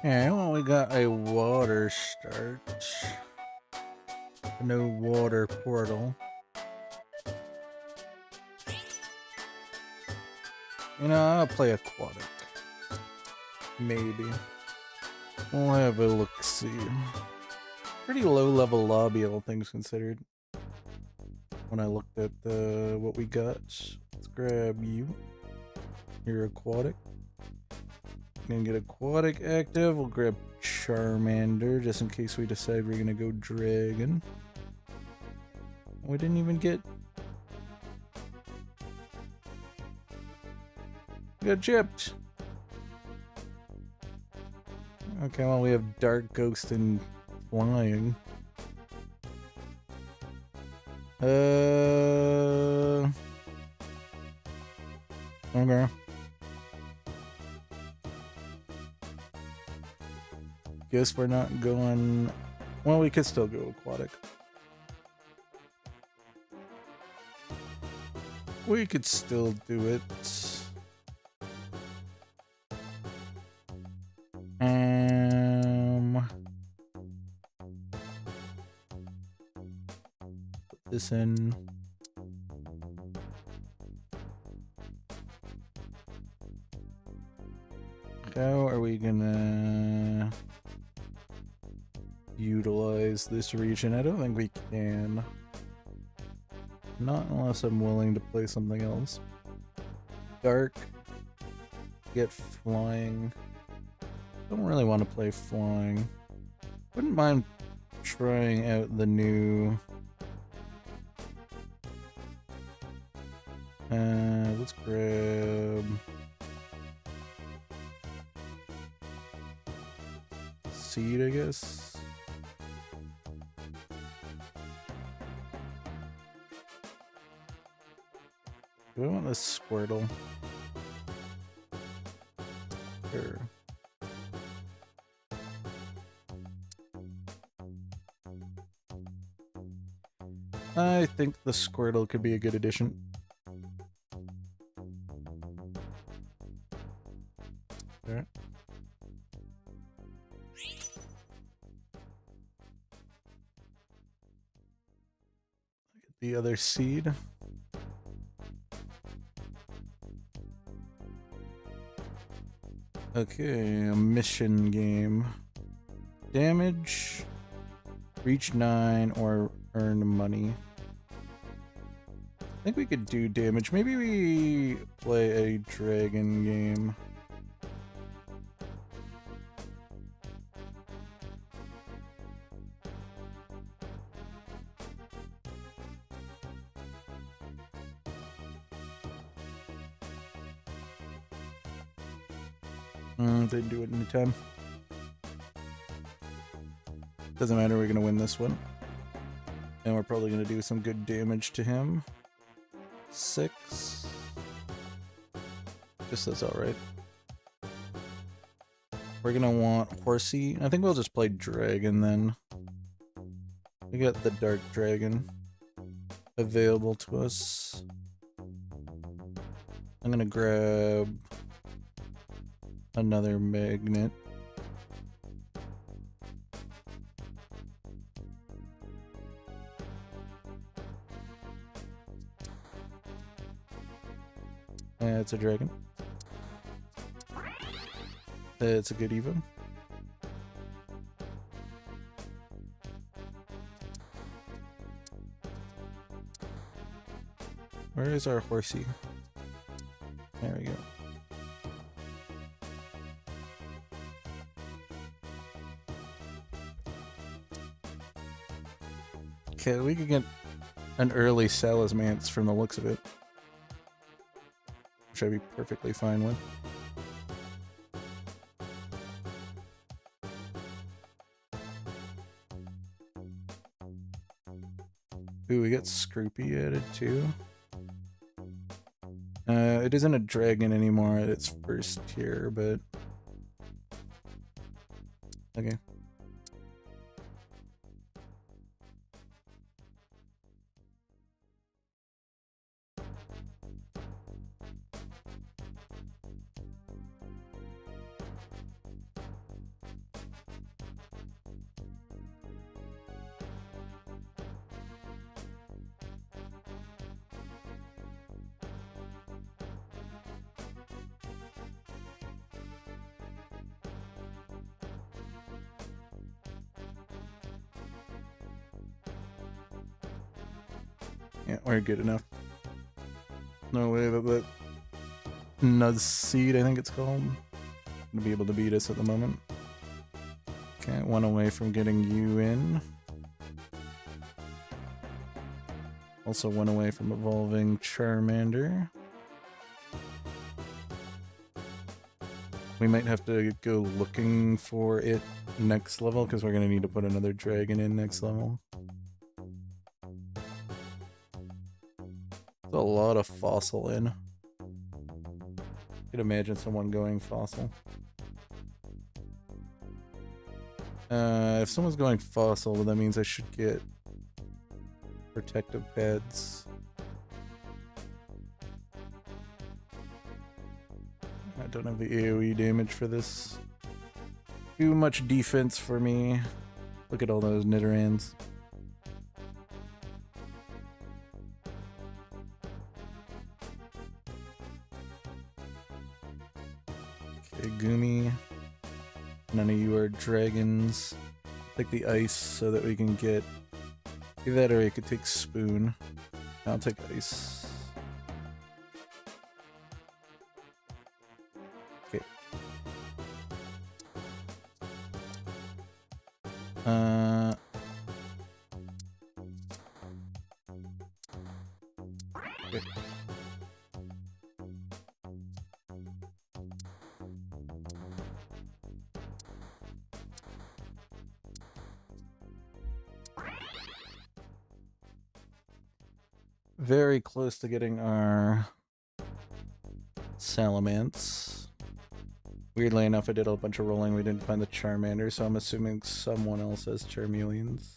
Okay, well, we got a water start. No water portal. You know, I'll play aquatic. Maybe. We'll have a look-see. Pretty low-level lobby, all things considered. When I looked at what we got. Let's grab you. You're aquatic. Gonna get aquatic active. We'll grab Charmander, just in case we decide we're gonna go dragon. We didn't even get... We got gypped! Okay, well, we have Dark Ghost and Flying. Okay. Guess we're not going... Well, we could still go aquatic. We could still do it. Put this in. How are we gonna utilize this region? I don't think we can. Not unless I'm willing to play something else. Dark. Get flying. Don't really want to play flying. Wouldn't mind trying out the new... let's grab... Seed, I guess. Do I want this Squirtle? Sure. I think the Squirtle could be a good addition. Alright. The other seed. Okay, a mission game. Damage, reach 9, or earn money. I think we could do damage. Maybe we play a dragon game. Didn't do it in time. Doesn't matter, we're gonna win this one. And we're probably gonna do some good damage to him. 6. Just that's alright. We're gonna want Horsey. I think we'll just play Dragon then. We got the Dark Dragon available to us. I'm gonna grab another magnet. It's a dragon. It's a good even. Where is our horsey? There we go. Okay, we could get an early Salamence from the looks of it. Which I'd be perfectly fine with. Ooh, we got Scroopy added too. It isn't a dragon anymore at its first tier, but... Okay. Yeah, we're good enough. No way that Nuzseed, I think it's called, to be able to beat us at the moment. Okay, one away from getting you in. Also one away from evolving Charmander. We might have to go looking for it next level, because we're going to need to put another dragon in next level. There's a lot of fossil in. I could imagine someone going fossil. If someone's going fossil, that means I should get protective pads. I don't have the AoE damage for this. Too much defense for me. Look at all those Nidorans. Okay, Gumi. None of you are dragons. Take the ice so that we can get... Either that or I could take Spoon. I'll take ice. Okay. Okay. Very close to getting our Salamence. Weirdly enough, I did a bunch of rolling. We didn't find the Charmander, so I'm assuming someone else has Charmeleons.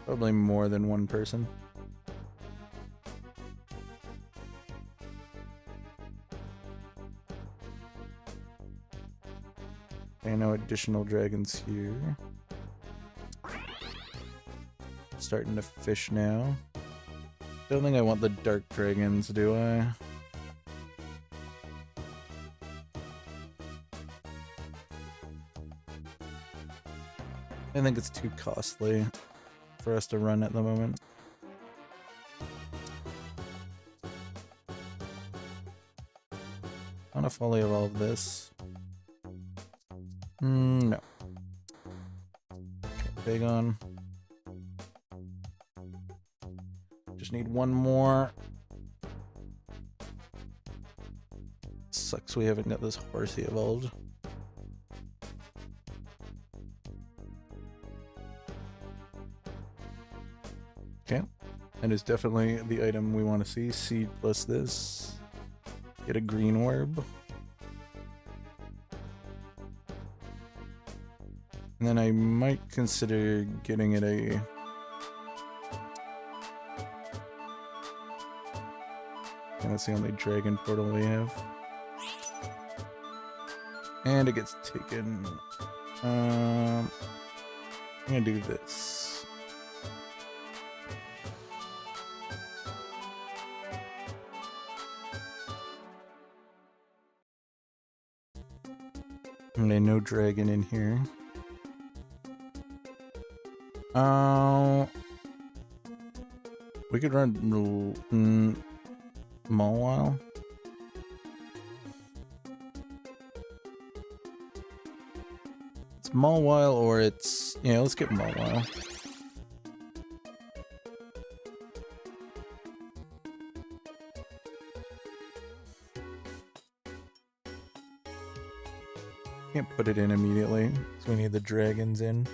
Probably more than one person. Okay, no additional dragons here. Starting to fish now. Don't think I want the dark dragons, do I? I think it's too costly for us to run at the moment. I want to fully evolve this. No. Okay, Bagon. Just need one more. Sucks we haven't got this Horsey evolved. Okay. That is definitely the item we want to see. Seed plus this. Get a green orb. And then I might consider getting it a... And that's the only dragon portal we have. And it gets taken. I'm gonna do this. Okay, no dragon in here. We could run Mawile. It's Mawile or it's... Yeah, let's get Mawile. Can't put it in immediately, so we need the dragons in.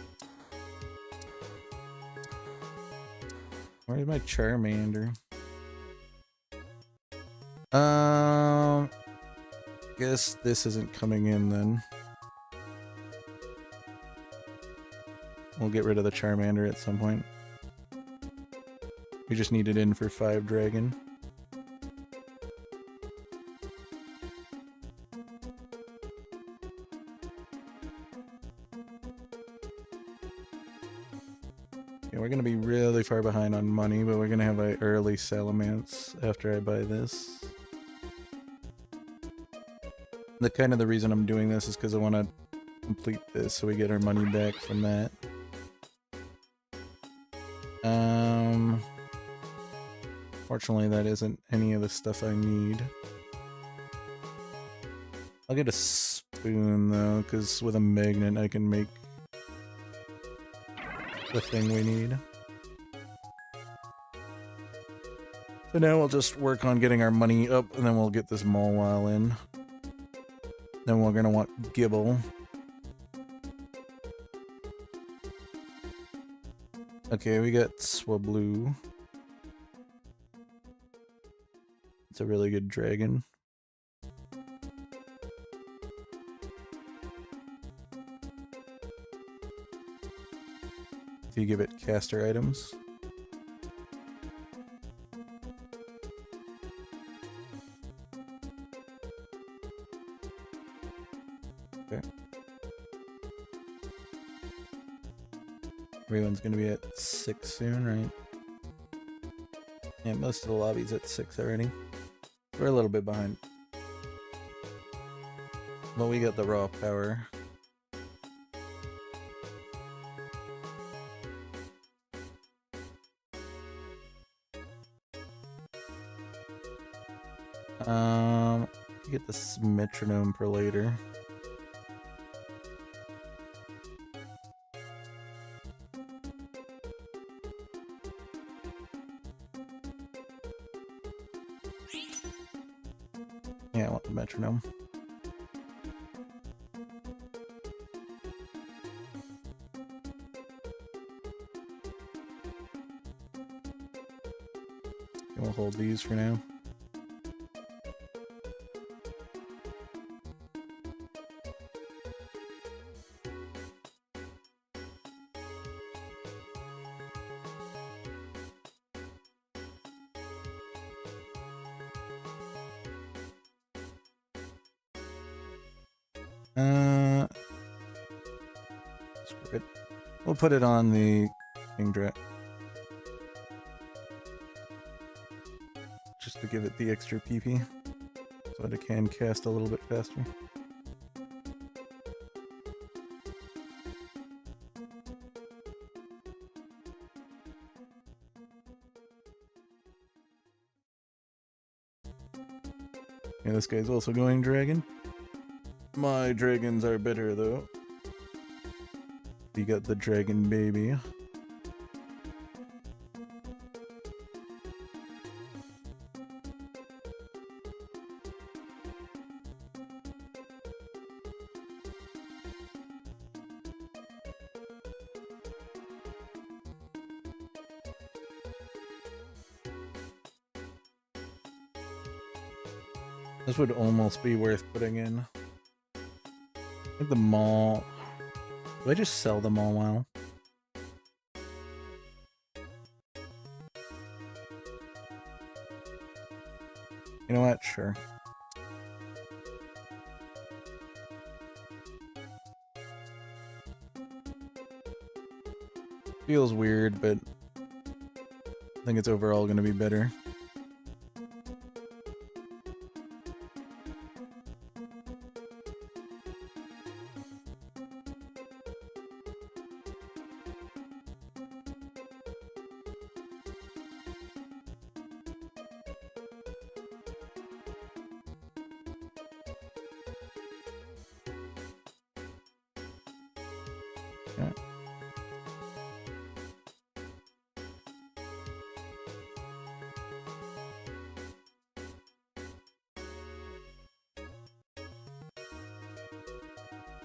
Where's my Charmander? Guess this isn't coming in then. We'll get rid of the Charmander at some point. We just need it in for 5 dragon. Okay, we're gonna be really far behind on money, but we're gonna have an early Salamence after I buy this. The reason I'm doing this is because I want to complete this so we get our money back from that. Fortunately, that isn't any of the stuff I need. I'll get a spoon though, because with a magnet I can make the thing we need. So now we'll just work on getting our money up, and then we'll get this Mawile in. Then we're gonna want Gible. Okay, we got Swablu. It's a really good dragon. If you give it caster items. Okay. Everyone's gonna be at 6 soon, right? Yeah, most of the lobby's at 6 already. We're a little bit behind. But we got the raw power. Get this metronome for later. Yeah, I want the metronome. We'll hold these for now. Screw it. We'll put it on the Kingdra. Just to give it the extra PP. So that it can cast a little bit faster. Yeah, this guy's also going dragon. My dragons are better though. We got the dragon baby. This would almost be worth putting in. I think the mall. Do I just sell the Mawile? You know what? Sure. Feels weird, but I think it's overall going to be better. Okay.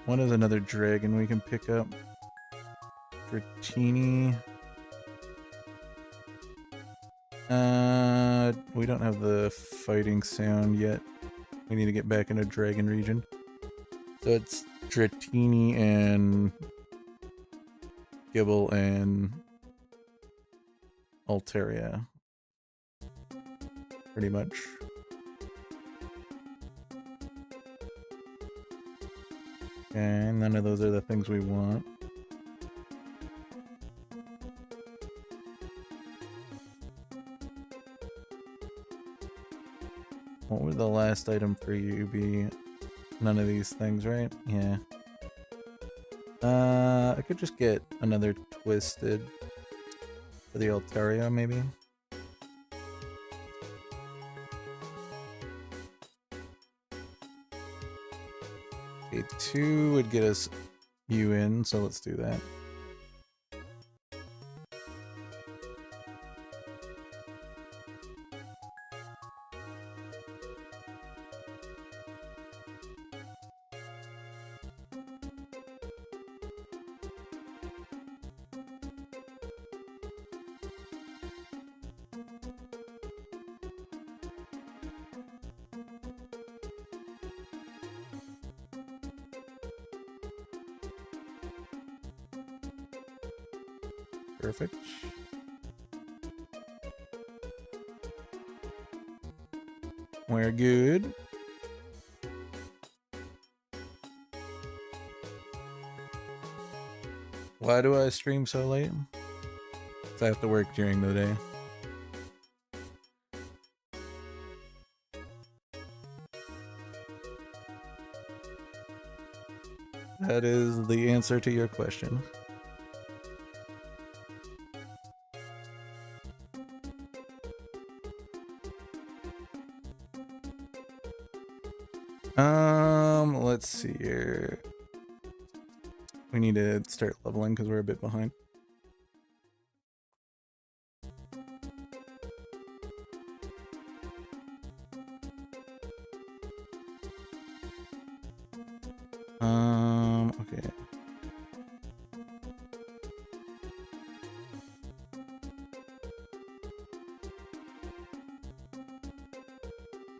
What is another dragon we can pick up? Dratini. We don't have the fighting sound yet. We need to get back into Dragon Region. So it's Dratini and Gible and Altaria. Pretty much. Okay, none of those are the things we want. What would the last item for you be? None of these things, right? Yeah. I could just get another Twisted for the Altaria, maybe? Okay, 2 would get us you in, so let's do that. Perfect. We're good. Why do I stream so late? 'Cause I have to work during the day. That is the answer to your question. Let's see here. We need to start leveling because we're a bit behind. Okay.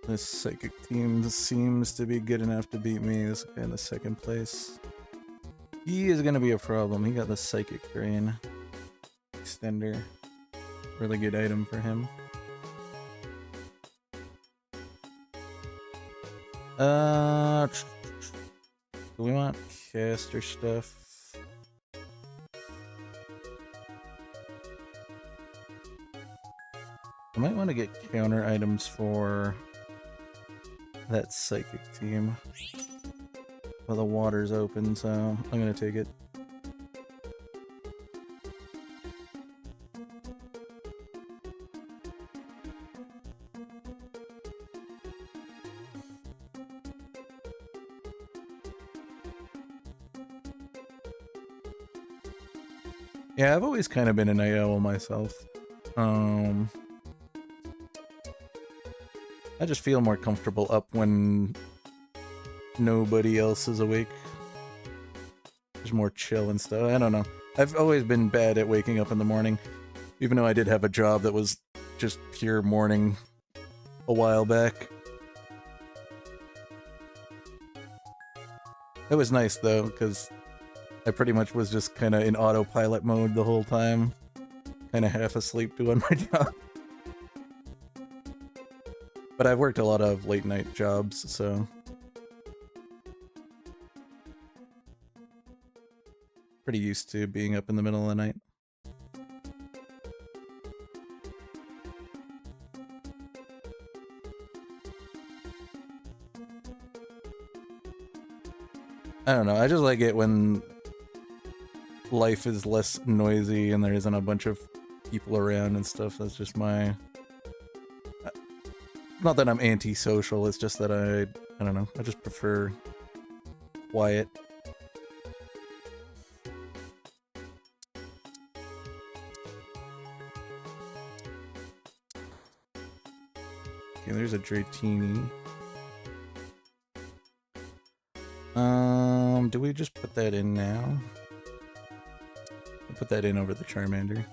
This psychic team seems to be good enough to beat me. This guy in the second place. He is gonna be a problem. He got the psychic brain extender. Really good item for him. Do we want caster stuff? I might want to get counter items for that psychic team. Well, the water's open, so I'm gonna take it. Yeah, I've always kind of been a night owl myself. I just feel more comfortable up when nobody else is awake. There's more chill and stuff. I don't know. I've always been bad at waking up in the morning, even though I did have a job that was just pure morning a while back. It was nice though, because I pretty much was just kind of in autopilot mode the whole time. Kind of half asleep doing my job. But I've worked a lot of late night jobs, so... pretty used to being up in the middle of the night. I don't know, I just like it when life is less noisy and there isn't a bunch of people around and stuff. That's just my... Not that I'm anti-social, it's just that I don't know, I just prefer quiet. Okay, there's a Dratini. Do we just put that in now? I'll put that in over the Charmander.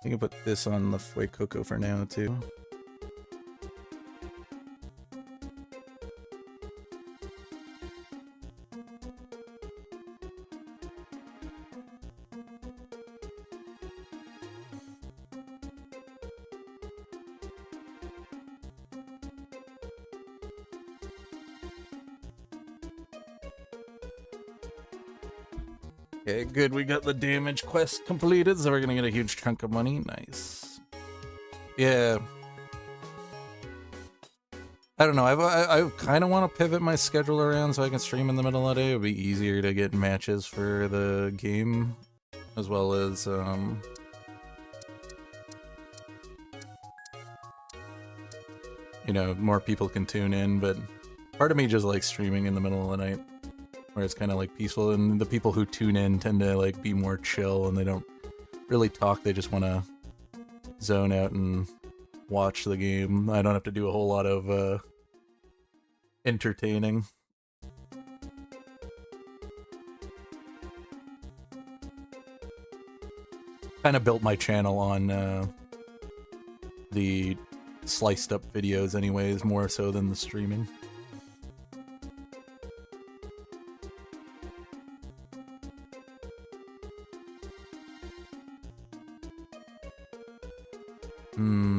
You can put this on the Fuecoco for now, too. Okay, good. We got the damage quest completed, so we're gonna get a huge chunk of money. Nice. Yeah. I don't know. I kind of want to pivot my schedule around so I can stream in the middle of the day. It would be easier to get matches for the game, as well as you know, more people can tune in. But part of me just likes streaming in the middle of the night, where it's kind of like peaceful, and the people who tune in tend to like be more chill and they don't really talk. They just want to zone out and watch the game. I don't have to do a whole lot of entertaining. Kind of built my channel on the sliced up videos anyways, more so than the streaming.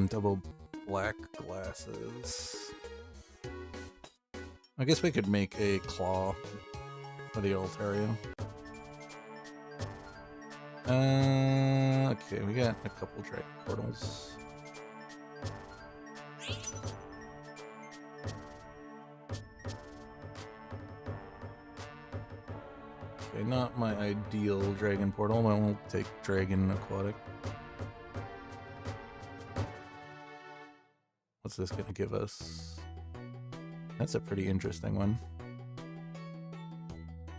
Double black glasses. I guess we could make a claw for the Altaria. Okay, we got a couple dragon portals. Okay, not my ideal dragon portal, but we'll take dragon aquatic. What's this gonna give us? That's a pretty interesting one.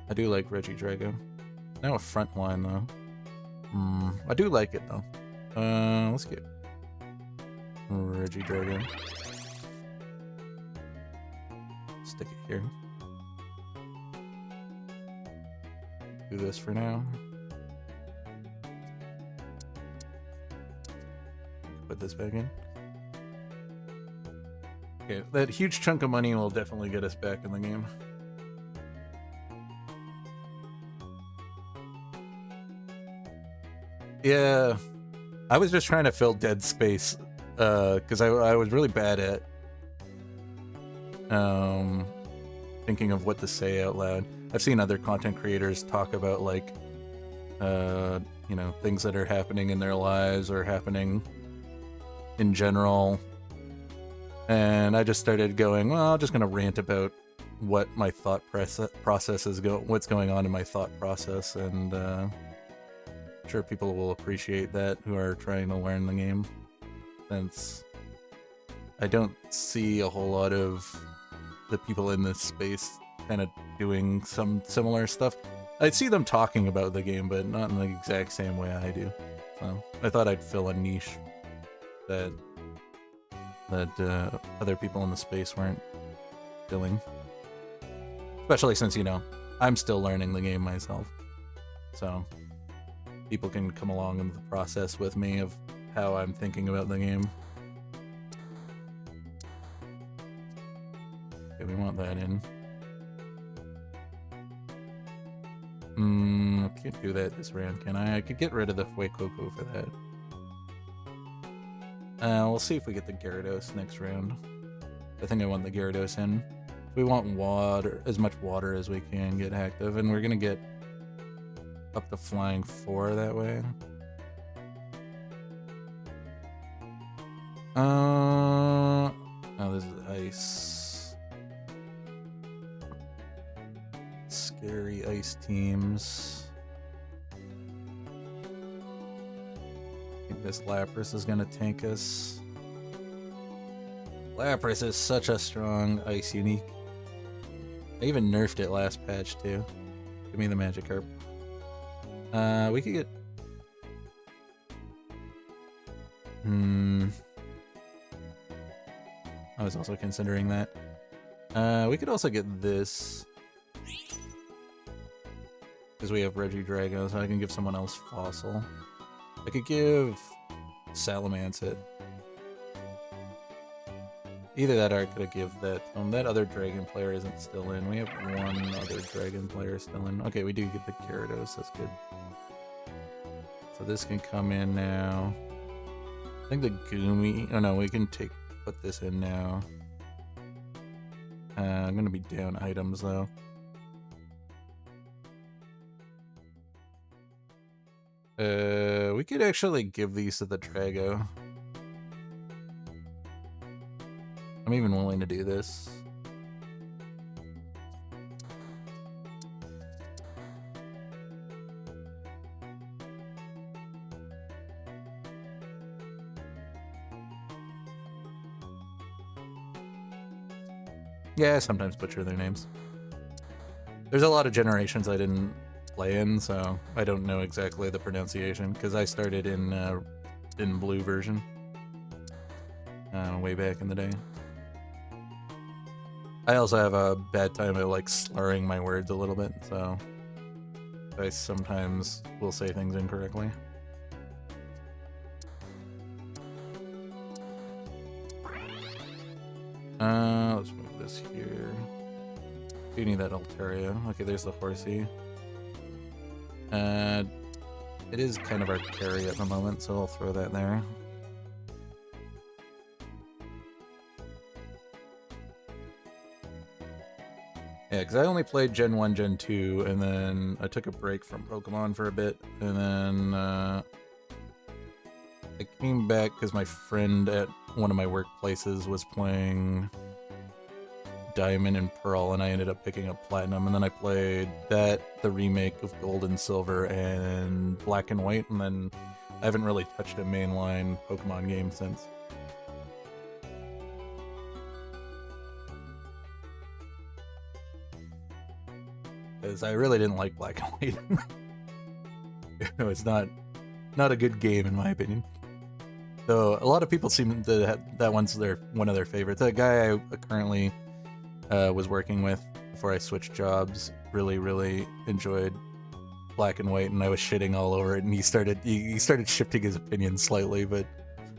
I do like Regidrago. Now a front line though. I do like it though. Let's get Regidrago. Stick it here. Do this for now. Put this back in. Okay, that huge chunk of money will definitely get us back in the game. Yeah, I was just trying to fill dead space, because I was really bad at thinking of what to say out loud. I've seen other content creators talk about like, you know, things that are happening in their lives or happening in general. And I just started going, well, I'm just going to rant about what my thought process is, what's going on in my thought process. And I'm sure people will appreciate that who are trying to learn the game. Since I don't see a whole lot of the people in this space kind of doing some similar stuff. I see them talking about the game, but not in the exact same way I do. So I thought I'd fill a niche that other people in the space weren't filling. Especially since, you know, I'm still learning the game myself. So people can come along in the process with me of how I'm thinking about the game. Okay, we want that in. Can't do that this round, can I? I could get rid of the Fuecoco for that. We'll see if we get the Gyarados next round. I think I want the Gyarados in. We want water, as much water as we can get active, and we're gonna get up to flying 4 that way. Oh, this is ice. Scary ice teams. I think this Lapras is gonna tank us. Lapras is such a strong ice unique. I even nerfed it last patch too. Give me the Magikarp. We could get... I was also considering that. We could also get this. Because we have Regidrago, so I can give someone else Fossil. I could give Salamence it. Either that or I could have give that. That other dragon player isn't still in. We have one other dragon player still in. Okay, we do get the Gyarados. That's good. So this can come in now. I think the Goomy. Oh no, we can put this in now. I'm gonna be down items though. We could actually give these to the Drago. I'm even willing to do this. Yeah, I sometimes butcher their names. There's a lot of generations I didn't play in, so I don't know exactly the pronunciation, because I started in blue version way back in the day. I also have a bad time at like slurring my words a little bit, so I sometimes will say things incorrectly. Let's move this here. Do need that Altaria. Okay, there's the Horsey. It is kind of our carry at the moment, so I'll throw that there. Yeah, because I only played Gen 1, Gen 2, and then I took a break from Pokemon for a bit, and then I came back because my friend at one of my workplaces was playing Diamond and Pearl, and I ended up picking up Platinum, and then I played that, the remake of Gold and Silver, and Black and White, and then I haven't really touched a mainline Pokemon game since. Because I really didn't like Black and White. It's not a good game in my opinion. So a lot of people seem to have, that one's one of their favorites. That guy I currently was working with before I switched jobs really enjoyed Black and White, and I was shitting all over it, and he started shifting his opinion slightly, but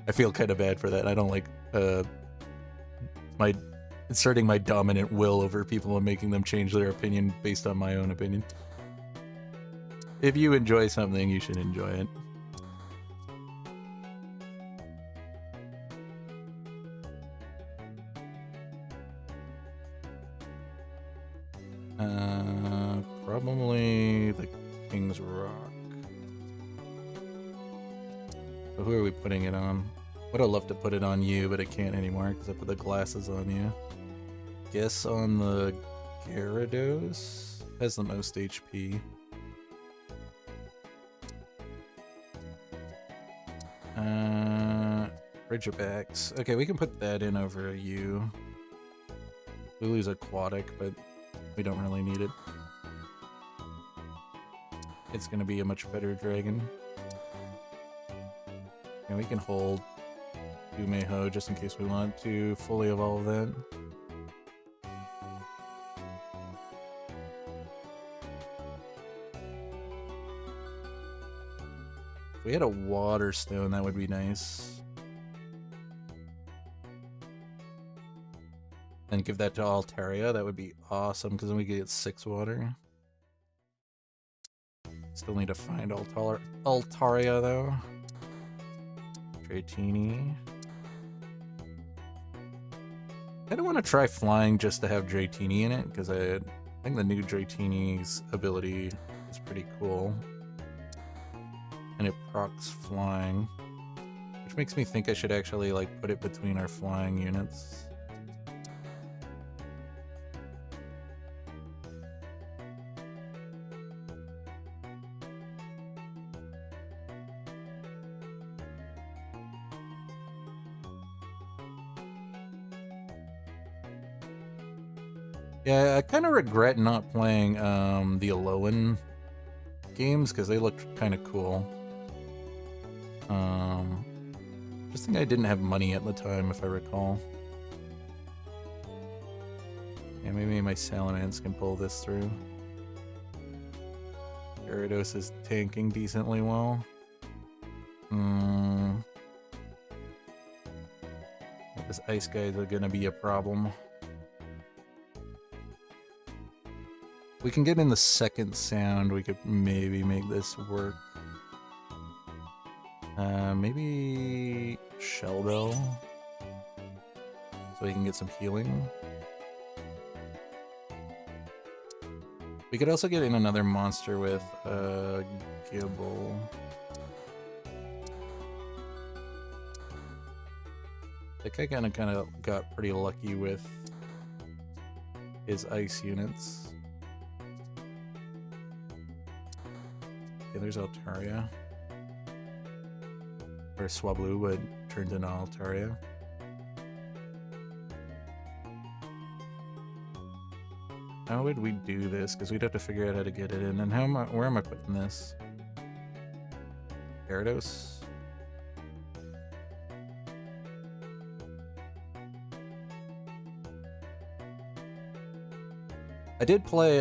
I feel kind of bad for that. I don't like inserting my dominant will over people and making them change their opinion based on my own opinion. If you enjoy something, you should enjoy it. Probably the King's Rock. So who are we putting it on? Would have loved to put it on you, but I can't anymore because I put the glasses on you. Guess on the Gyarados has the most HP. Ridgebacks. Okay, we can put that in over you. Lulu's aquatic, but we don't really need it. It's gonna be a much better dragon. And we can hold Umeho just in case we want to fully evolve that. If we had a water stone, that would be nice. And give that to Altaria, that would be awesome, because then we get 6 water. Still need to find Altaria, though. Dratini. I don't want to try flying just to have Dratini in it, because I think the new Dratini's ability is pretty cool. And it procs flying. Which makes me think I should actually like put it between our flying units. Yeah, I kind of regret not playing the Alolan games because they looked kind of cool. Just think I didn't have money at the time, if I recall. Yeah, maybe my Salamence can pull this through. Gyarados is tanking decently well. This ice guy is gonna be a problem. We can get in the second sound, we could maybe make this work. Maybe Shell Bell, so we can get some healing. We could also get in another monster with Gibble. I think I kind of got pretty lucky with his ice units. Okay, there's Altaria. Or Swablu, but turned into Altaria. How would we do this? Because we'd have to figure out how to get it in. And where am I putting this? Gyarados? I did play,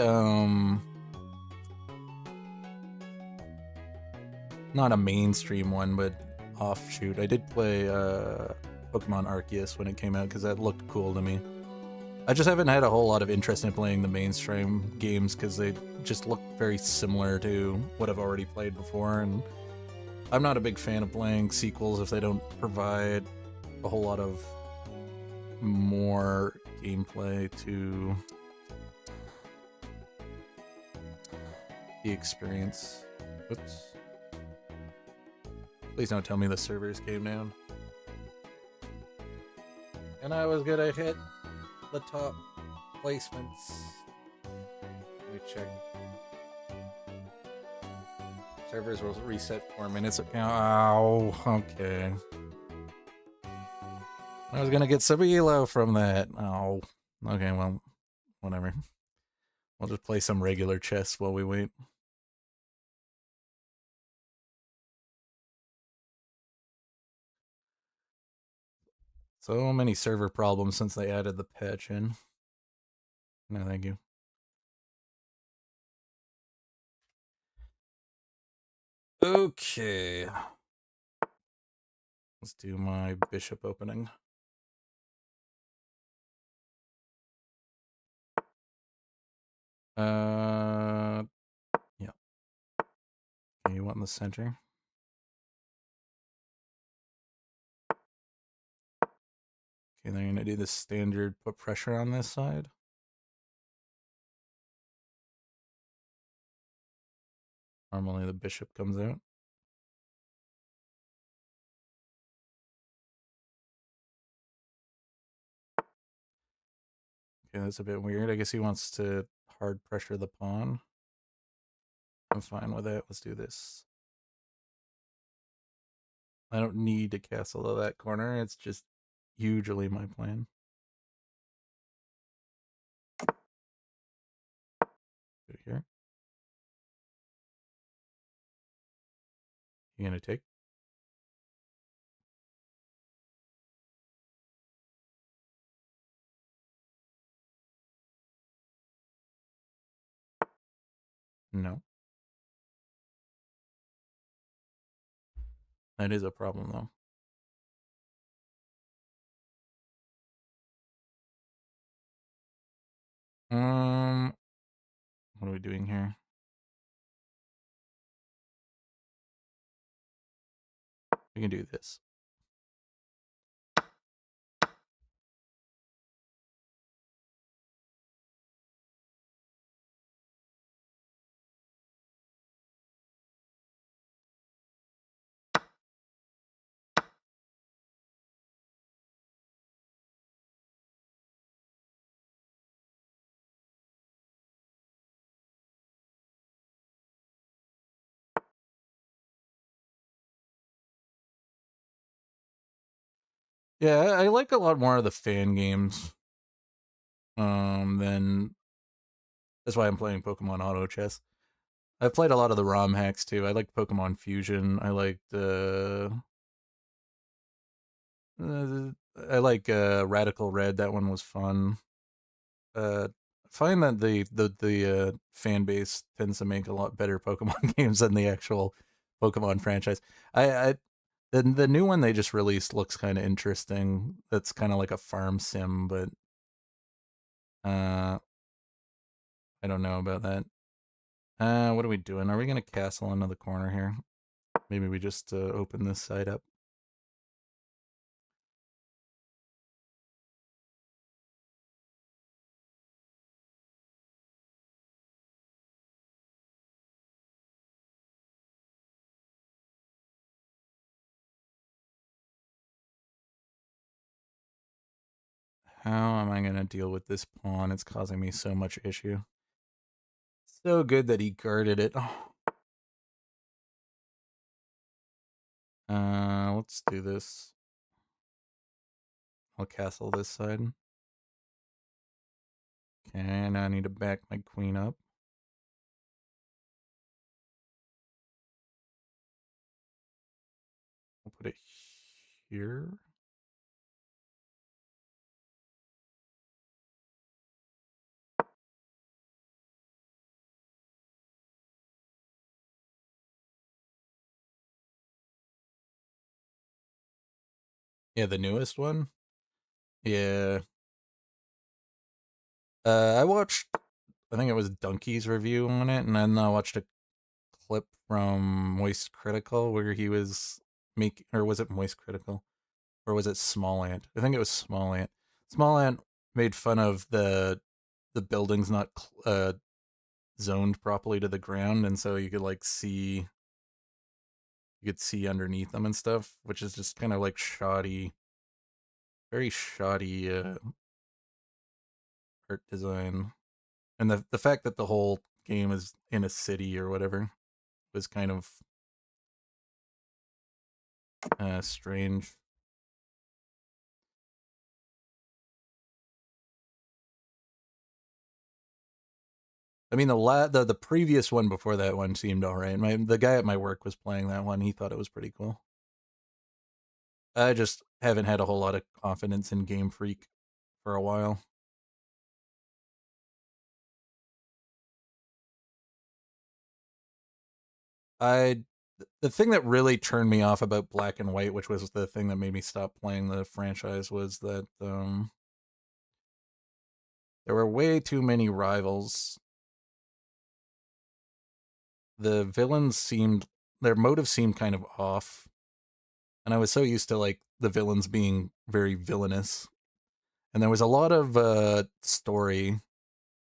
not a mainstream one, but offshoot. I did play, Pokemon Arceus when it came out, because that looked cool to me. I just haven't had a whole lot of interest in playing the mainstream games, because they just look very similar to what I've already played before, and I'm not a big fan of playing sequels if they don't provide a whole lot of more gameplay to the experience. Oops. Please don't tell me the servers came down. And I was gonna hit the top placements. Let me check. Servers will reset 4 minutes ago. Ow, okay. I was gonna get some elo from that. Oh, okay, well, whatever. We'll just play some regular chess while we wait. So many server problems since they added the patch in. No, thank you. Okay. Let's do my bishop opening. Yeah. Okay, you want in the center? Okay, then you're gonna do the standard put pressure on this side. Normally the bishop comes out. Okay, that's a bit weird. I guess he wants to hard pressure the pawn. I'm fine with it. Let's do this. I don't need to castle to that corner. It's just usually my plan. Go here. You gonna take? No. That is a problem though. What are we doing here? We can do this. Yeah, I like a lot more of the fan games. Than that's why I'm playing Pokemon Auto Chess. I've played a lot of the ROM hacks too. I like Pokemon Fusion. I liked I like Radical Red. That one was fun. I find that the fan base tends to make a lot better Pokemon games than the actual Pokemon franchise. I The new one they just released looks kind of interesting. That's kind of like a farm sim, but I don't know about that. What are we doing? Are we gonna castle into the corner here? Maybe we just open this side up. How am I gonna deal with this pawn? It's causing me so much issue. So good that he guarded it. Let's do this. I'll castle this side. Okay, now I need to back my queen up. I'll put it here. Yeah, the newest one. Yeah. I watched, I think it was Donkey's review on it, and then I watched a clip from Moist Critical where he was making, or was it Moist Critical? Or was it Small Ant? I think it was Small Ant. Small Ant made fun of the buildings not zoned properly to the ground, and so you could like see, you could see underneath them and stuff, which is just kind of like shoddy, very shoddy art design. And the fact that the whole game is in a city or whatever was kind of strange. I mean, the previous one before that one seemed all right. The guy at my work was playing that one. He thought it was pretty cool. I just haven't had a whole lot of confidence in Game Freak for a while. I The thing that really turned me off about Black and White, which was the thing that made me stop playing the franchise, was that there were way too many rivals. The villains seemed, their motive seemed kind of off, and I was so used to like the villains being very villainous, and there was a lot of story.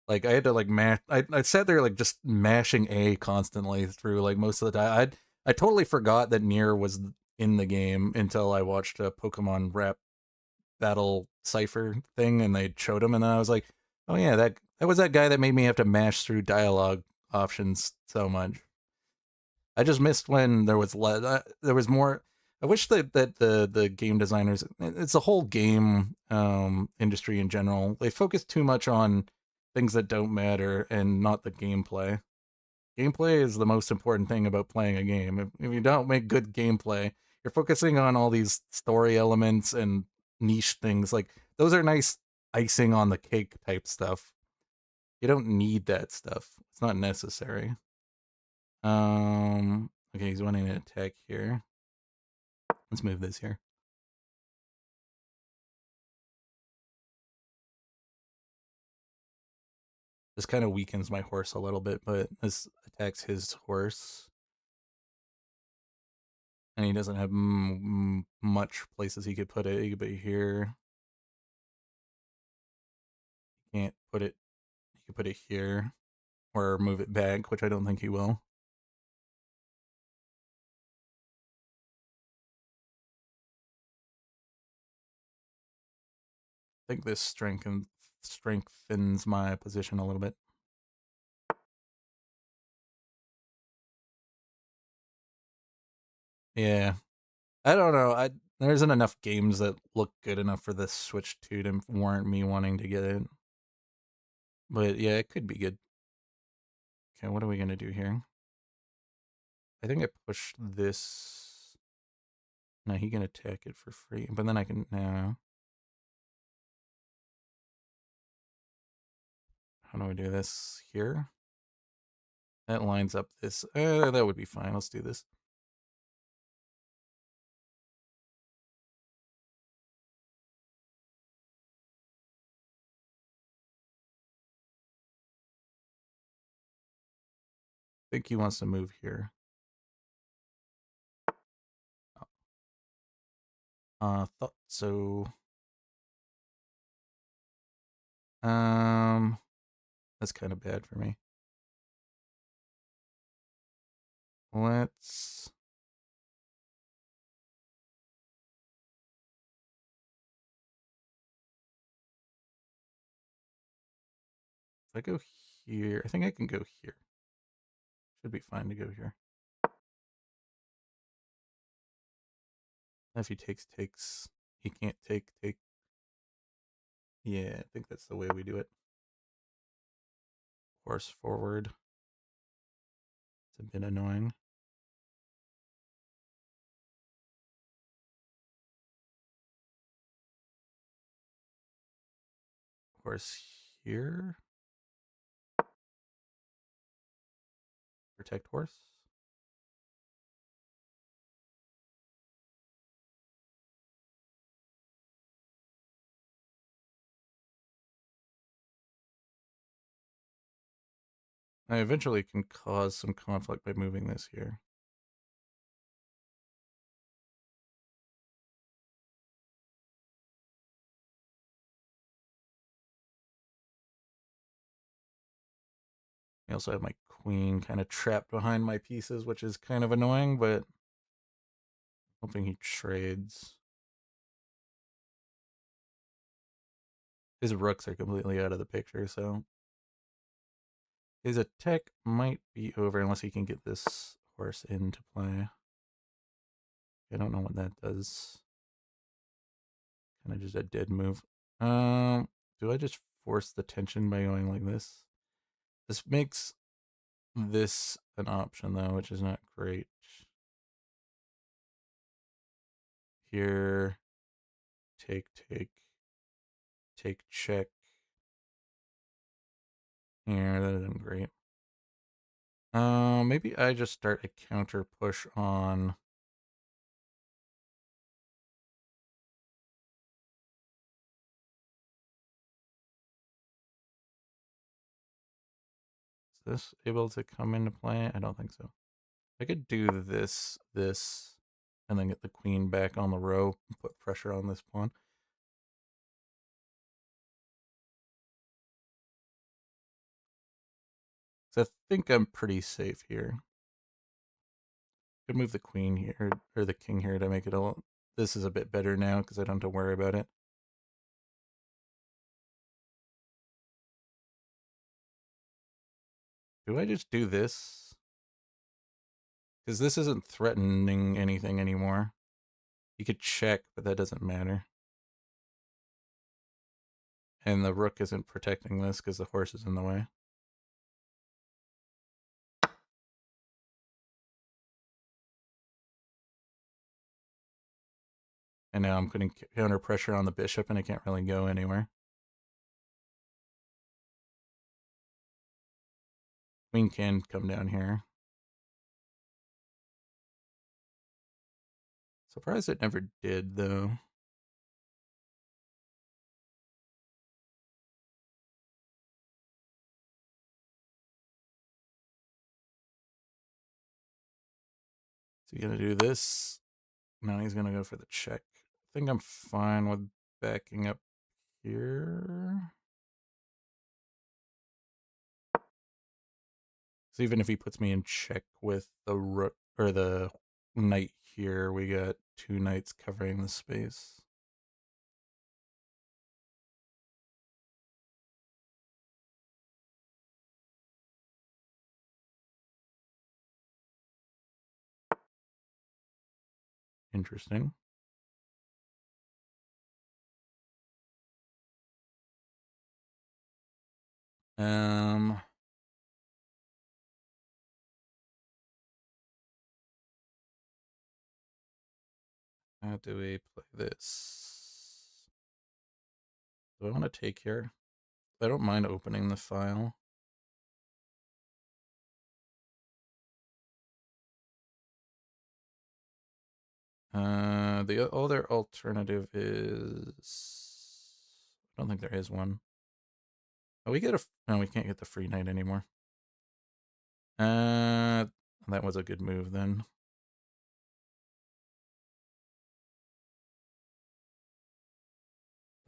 Like I had to like mash. I sat there like just mashing A constantly through like most of the time. I totally forgot that Nier was in the game until I watched a Pokemon Rap Battle Cipher thing, and they showed him, and then I was like, oh yeah, that was that guy that made me have to mash through dialogue options so much. I just missed when there was more. I wish that the game designers, it's the whole game industry in general, they focus too much on things that don't matter and not the gameplay. Gameplay is the most important thing about playing a game. If you don't make good gameplay, you're focusing on all these story elements and niche things. Like those are nice icing on the cake type stuff. You don't need that stuff. It's not necessary. Okay, he's wanting to attack here. Let's move this here. This kind of weakens my horse a little bit, but this attacks his horse. And he doesn't have much places he could put it. He could put it here. He can't put it. He could put it here or move it back, which I don't think he will. I think this strengthens my position a little bit. Yeah, I don't know. There isn't enough games that look good enough for this Switch 2 to warrant me wanting to get it. But yeah, it could be good. Okay, what are we gonna do here? I think I pushed this. No, he can attack it for free, but then I can now. How do I do this here? That lines up this. That would be fine. Let's do this. think he wants to move here. Thought so. That's kind of bad for me. Let's. If I go here, I think I can go here. Should be fine to go here. If he takes. He can't take. Yeah, I think that's the way we do it. Horse forward. It's a bit annoying. Horse here. Protect horse. I eventually can cause some conflict by moving this here. I also have my queen kind of trapped behind my pieces, which is kind of annoying, but hoping he trades. His rooks are completely out of the picture, so his attack might be over unless he can get this horse into play. I don't know what that does. Kind of just a dead move. Do I just force the tension by going like this? This makes this an option though, which is not great. Here, take, check. Here, that isn't great. Maybe I just start a counter push on. Is this able to come into play? I don't think so. I could do this, and then get the queen back on the row and put pressure on this pawn. So I think I'm pretty safe here. Could move the queen here, or the king here to make it a little. This is a bit better now because I don't have to worry about it. Do I just do this? Because this isn't threatening anything anymore. You could check, but that doesn't matter. And the rook isn't protecting this because the horse is in the way. And now I'm putting counter pressure on the bishop and I can't really go anywhere. Queen can come down here. Surprised it never did, though. Is he gonna do this? No, he's gonna go for the check. I think I'm fine with backing up here. So even if he puts me in check with the rook or the knight here, we got two knights covering the space. Interesting. Um, how do we play this? Do I want to take here? I don't mind opening the file. The other alternative is I don't think there is one. Oh, we get a no. We can't get the free knight anymore. That was a good move then.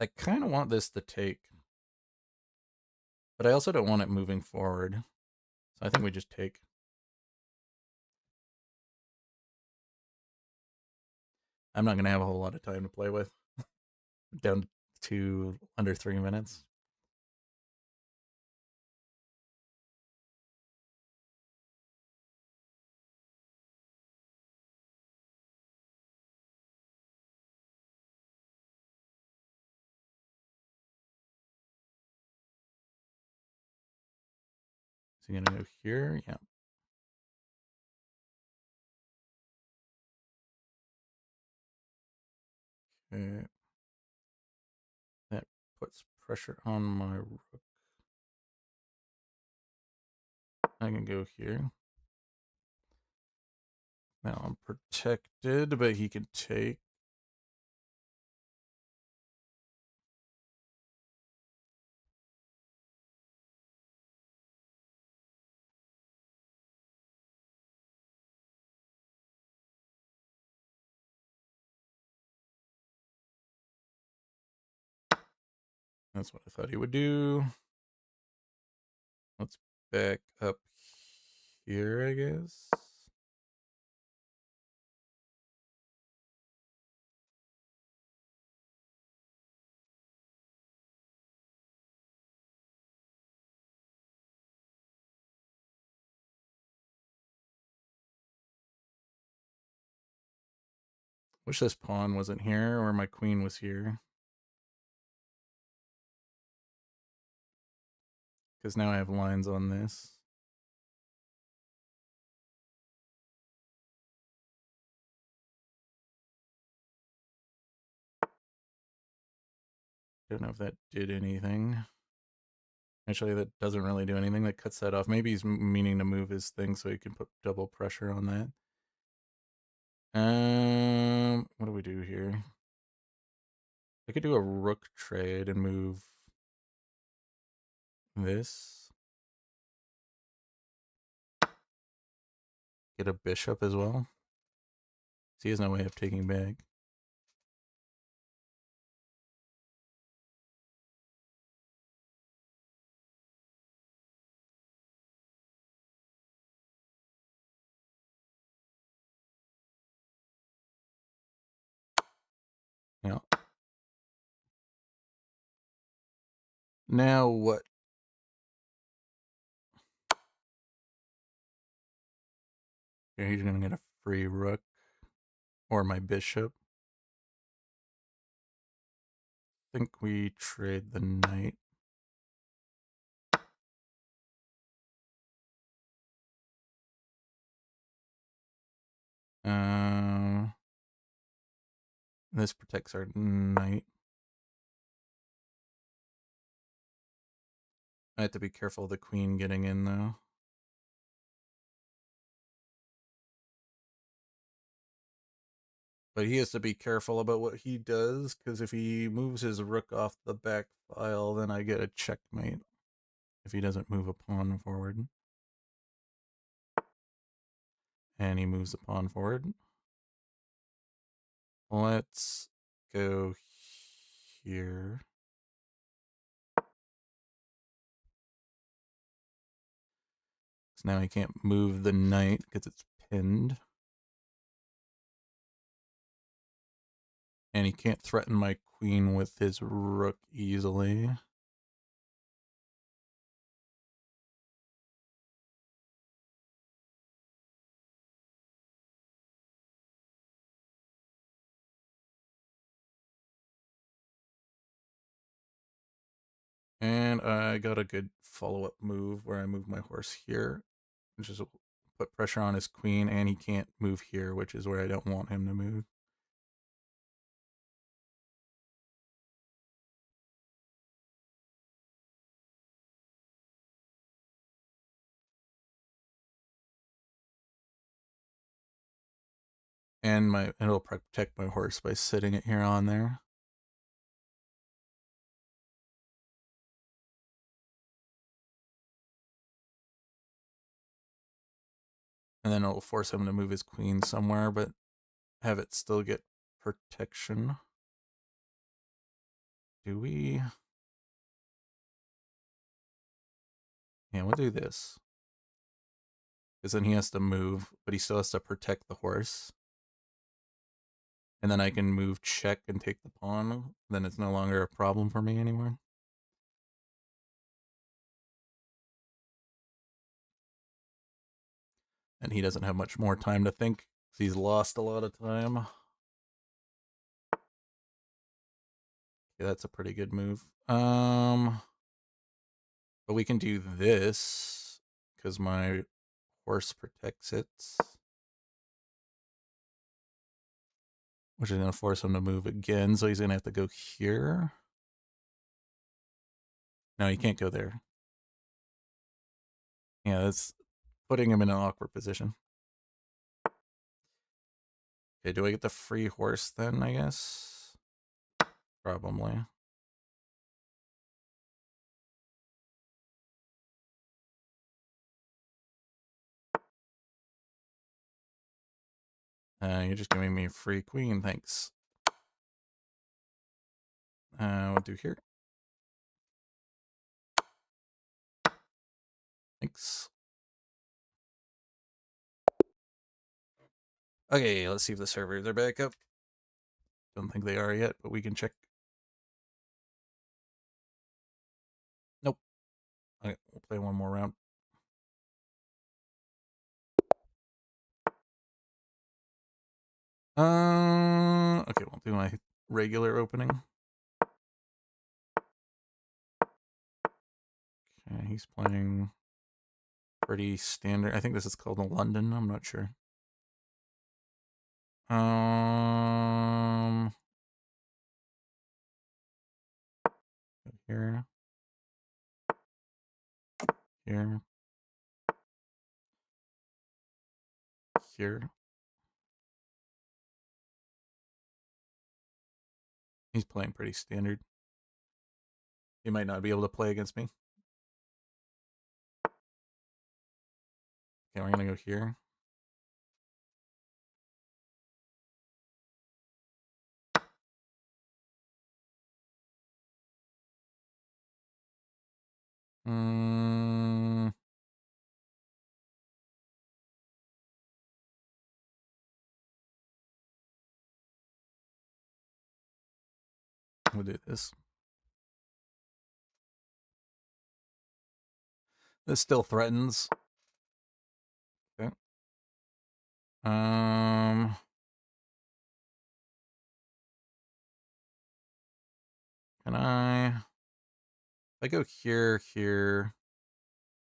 I kind of want this to take, but I also don't want it moving forward. So I think we just take. I'm not going to have a whole lot of time to play with. Down to under 3 minutes. So you're going to go here? Yeah. Okay. That puts pressure on my rook. I can go here. Now I'm protected, but he can take. That's what I thought he would do. Let's back up here, I guess. Wish this pawn wasn't here or my queen was here. Because now I have lines on this. Don't know if that did anything. Actually, that doesn't really do anything. That cuts that off. Maybe he's meaning to move his thing so he can put double pressure on that. What do we do here? I could do a rook trade and move this. Get a bishop as well. So he has no way of taking back. Yeah. Now what? Okay, he's gonna get a free rook or my bishop. I think we trade the knight. This protects our knight. I have to be careful of the queen getting in though. But he has to be careful about what he does, because if he moves his rook off the back file, then I get a checkmate if he doesn't move a pawn forward. And he moves the pawn forward. Let's go here. So now he can't move the knight because it's pinned. And he can't threaten my queen with his rook easily. And I got a good follow-up move where I move my horse here, which is put pressure on his queen, and he can't move here, which is where I don't want him to move. And it'll protect my horse by sitting it here on there. And then it'll force him to move his queen somewhere, but have it still get protection. Do we? Yeah, we'll do this. Because then he has to move, but he still has to protect the horse. And then I can move check and take the pawn. Then it's no longer a problem for me anymore. And he doesn't have much more time to think. He's lost a lot of time. Okay, that's a pretty good move. But we can do this because my horse protects it, which is going to force him to move again. So he's going to have to go here. No, he can't go there. Yeah, that's putting him in an awkward position. Okay, do I get the free horse then, I guess? Probably. You're just giving me a free queen, thanks. We'll do here. Thanks. Okay, let's see if the servers are back up. Don't think they are yet, but we can check. Nope. Okay, we'll play one more round. Okay, we'll do my regular opening. Okay, he's playing pretty standard. I think this is called a London. I'm not sure. Here. Here. Here. He's playing pretty standard. He might not be able to play against me. Okay, we're gonna go here. We'll do this. This still threatens. Okay. Can I? If I go here, here,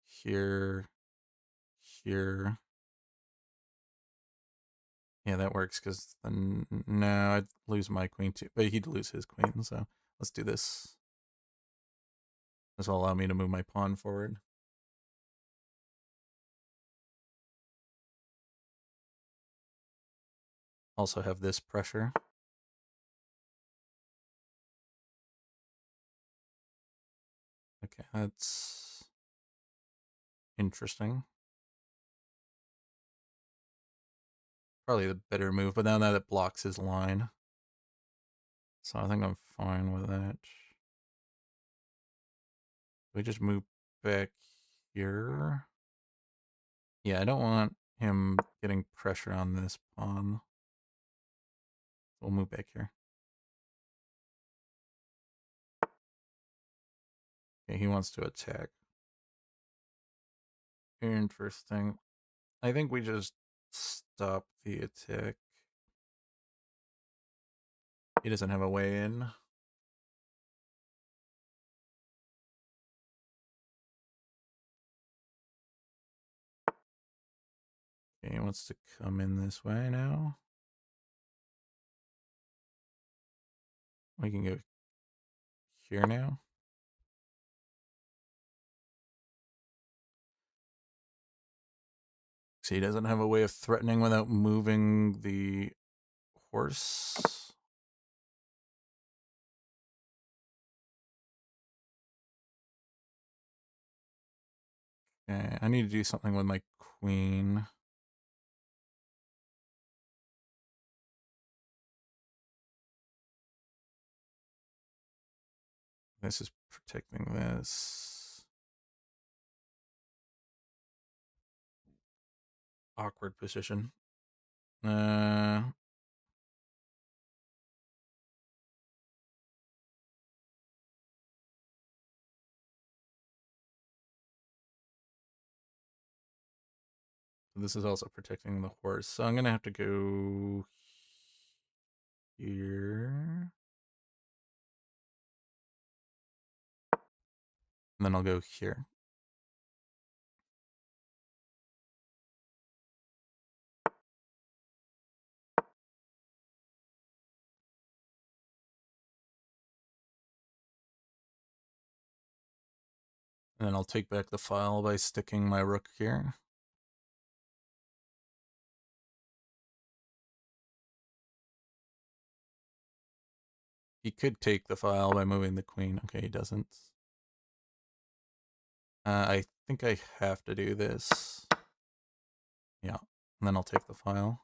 here, here. Yeah, that works because then no, I'd lose my queen too, but he'd lose his queen. So let's do this. This will allow me to move my pawn forward. Also have this pressure. Okay, that's interesting. Probably the better move, but now that it blocks his line. So I think I'm fine with that. We just move back here. Yeah, I don't want him getting pressure on this pawn. We'll move back here. Okay, he wants to attack. Interesting. I think we just stop the attack. He doesn't have a way in. Okay, he wants to come in this way now. We can go here now. So he doesn't have a way of threatening without moving the horse. Okay, I need to do something with my queen. This is protecting this. Awkward position. This is also protecting the horse. So I'm going to have to go here. And then I'll go here. And then I'll take back the file by sticking my rook here. He could take the file by moving the queen. Okay, he doesn't. I think I have to do this. Yeah, and then I'll take the file.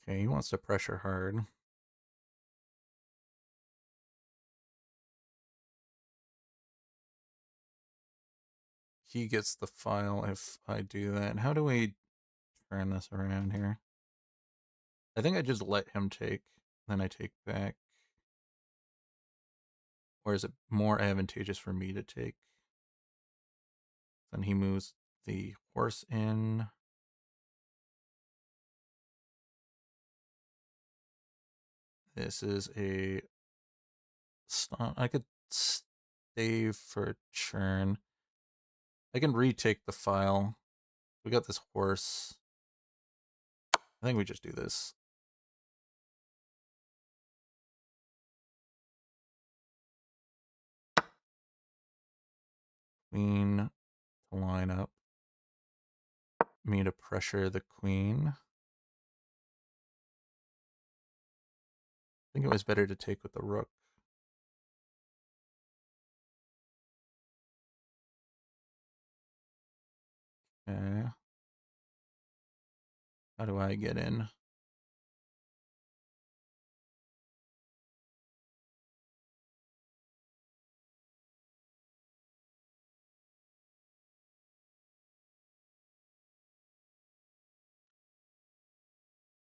Okay, he wants to pressure hard. He gets the file if I do that. How do we turn this around here? I think I just let him take, then I take back. Or is it more advantageous for me to take? Then he moves the horse in. This is a stun. I could save for a churn. I can retake the file. We got this horse. I think we just do this. Queen to line up. Me to pressure the queen. I think it was better to take with the rook. Okay. How do I get in?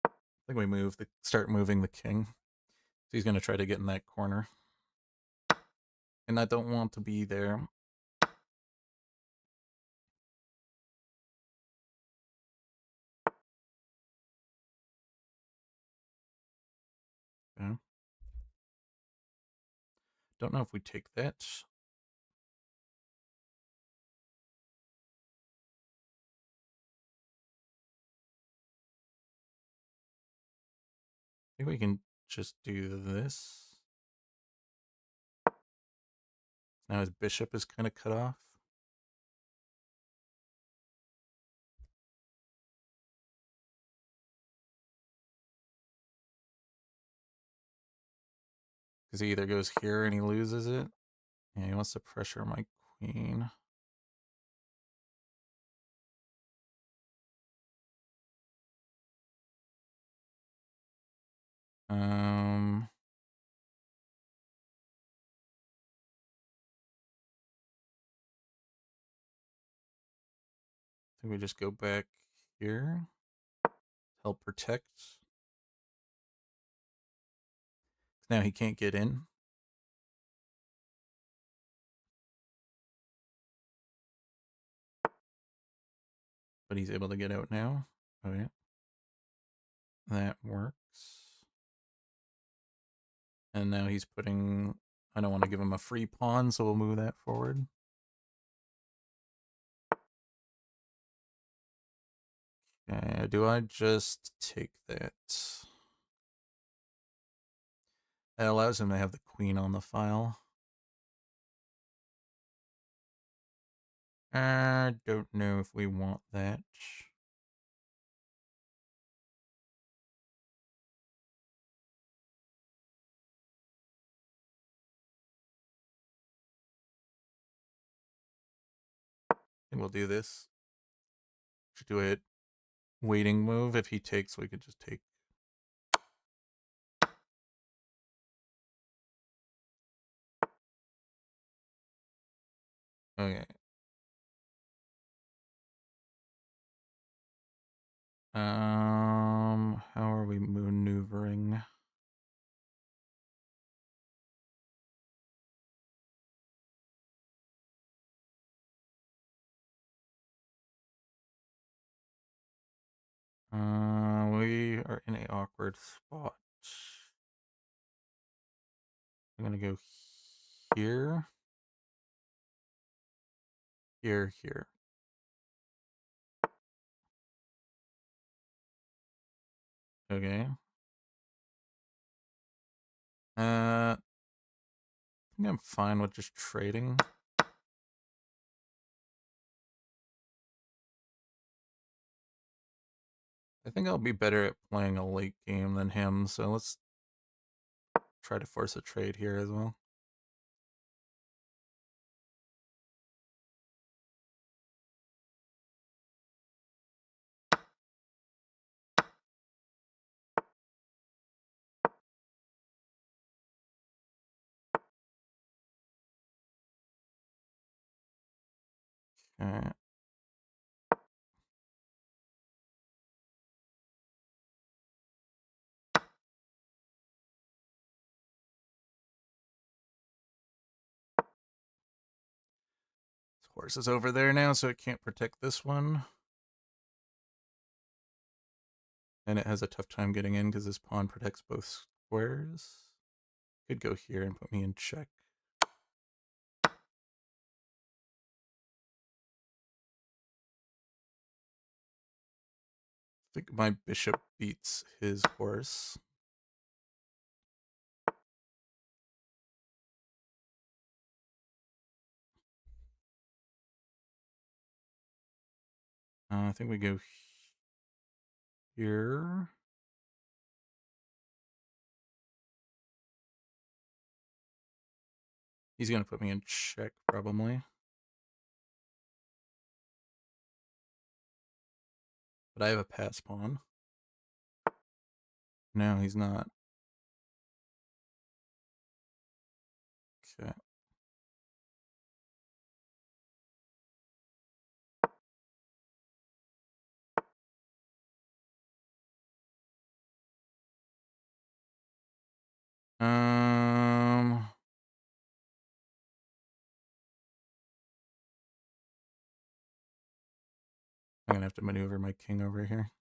I think we start moving the king. So he's going to try to get in that corner. And I don't want to be there. Okay. Don't know if we take that. Maybe we can just do this. Now his bishop is kind of cut off. Because he either goes here and he loses it. Yeah, he wants to pressure my queen. I think we just go back here. Help protect. Now he can't get in. But he's able to get out now. Oh yeah. That works. And now he's putting... I don't want to give him a free pawn, so we'll move that forward. Okay, do I just take that? That allows him to have the queen on the file. I don't know if we want that. I think we'll do this. Should do it waiting move. If he takes, we could just take. Okay. How are we maneuvering? We are in a awkward spot. I'm gonna go here, here. Okay. I think I'm fine with just trading. I think I'll be better at playing a late game than him, so let's try to force a trade here as well. Okay. This horse is over there now, so it can't protect this one. And it has a tough time getting in because this pawn protects both squares. Could go here and put me in check. I think my bishop beats his horse. I think we go here. He's going to put me in check, probably. But I have a pass pawn. No, he's not. Okay. I'm gonna have to maneuver my king over here.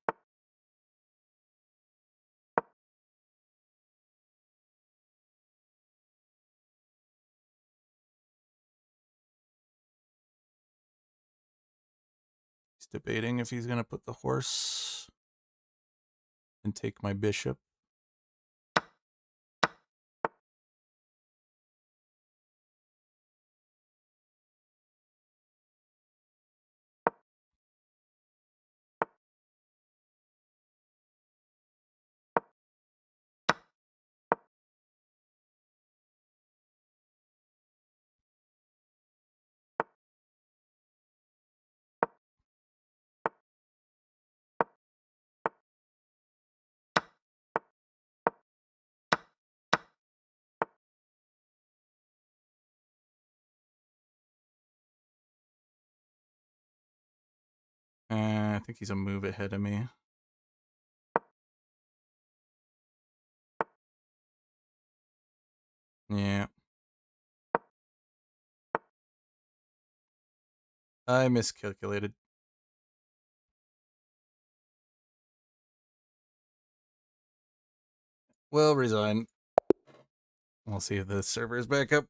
He's debating if he's gonna put the horse and take my bishop. I think he's a move ahead of me. Yeah. I miscalculated. Well, resign. We'll see if the server is back up.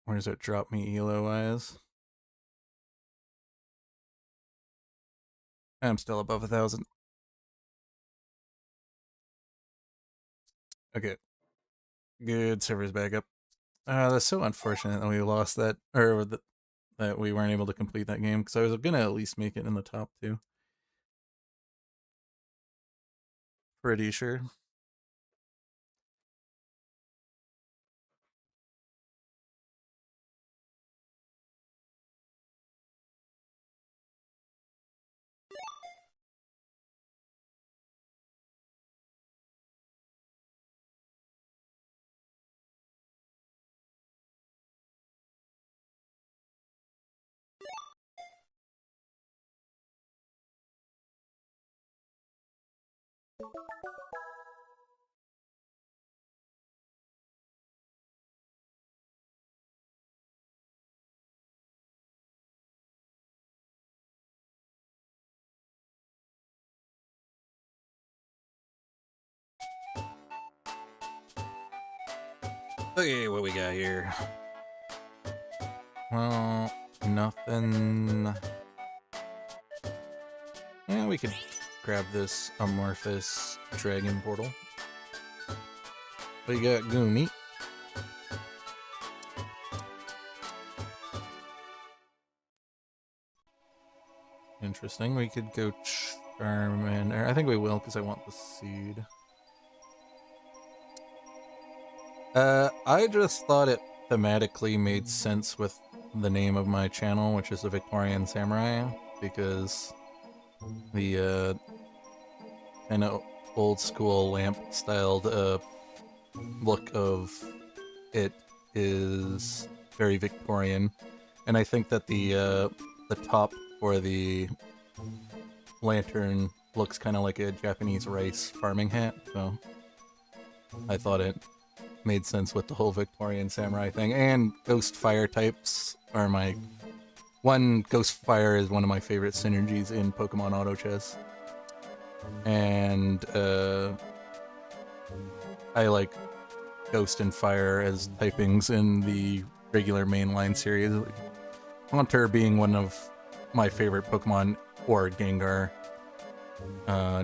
Where does it drop me elo-wise? I'm still above 1,000. Okay. Good, server's back up. That's so unfortunate that we lost that, or that we weren't able to complete that game, because I was gonna at least make it in the top 2. Pretty sure. Okay, what we got here? Well, nothing. Yeah, we could grab this amorphous dragon portal. We got Goomy. Interesting. We could go Charmander. I think we will because I want the seed. I just thought it thematically made sense with the name of my channel, which is the Victorian Samurai, because the kind of old school lamp styled look of it is very Victorian, and I think that the top for the lantern looks kind of like a Japanese rice farming hat, so I thought it made sense with the whole Victorian samurai thing. And ghost fire types are ghost fire is one of my favorite synergies in Pokemon Auto Chess, and I like ghost and fire as typings in the regular mainline series. Haunter being one of my favorite Pokemon, or Gengar.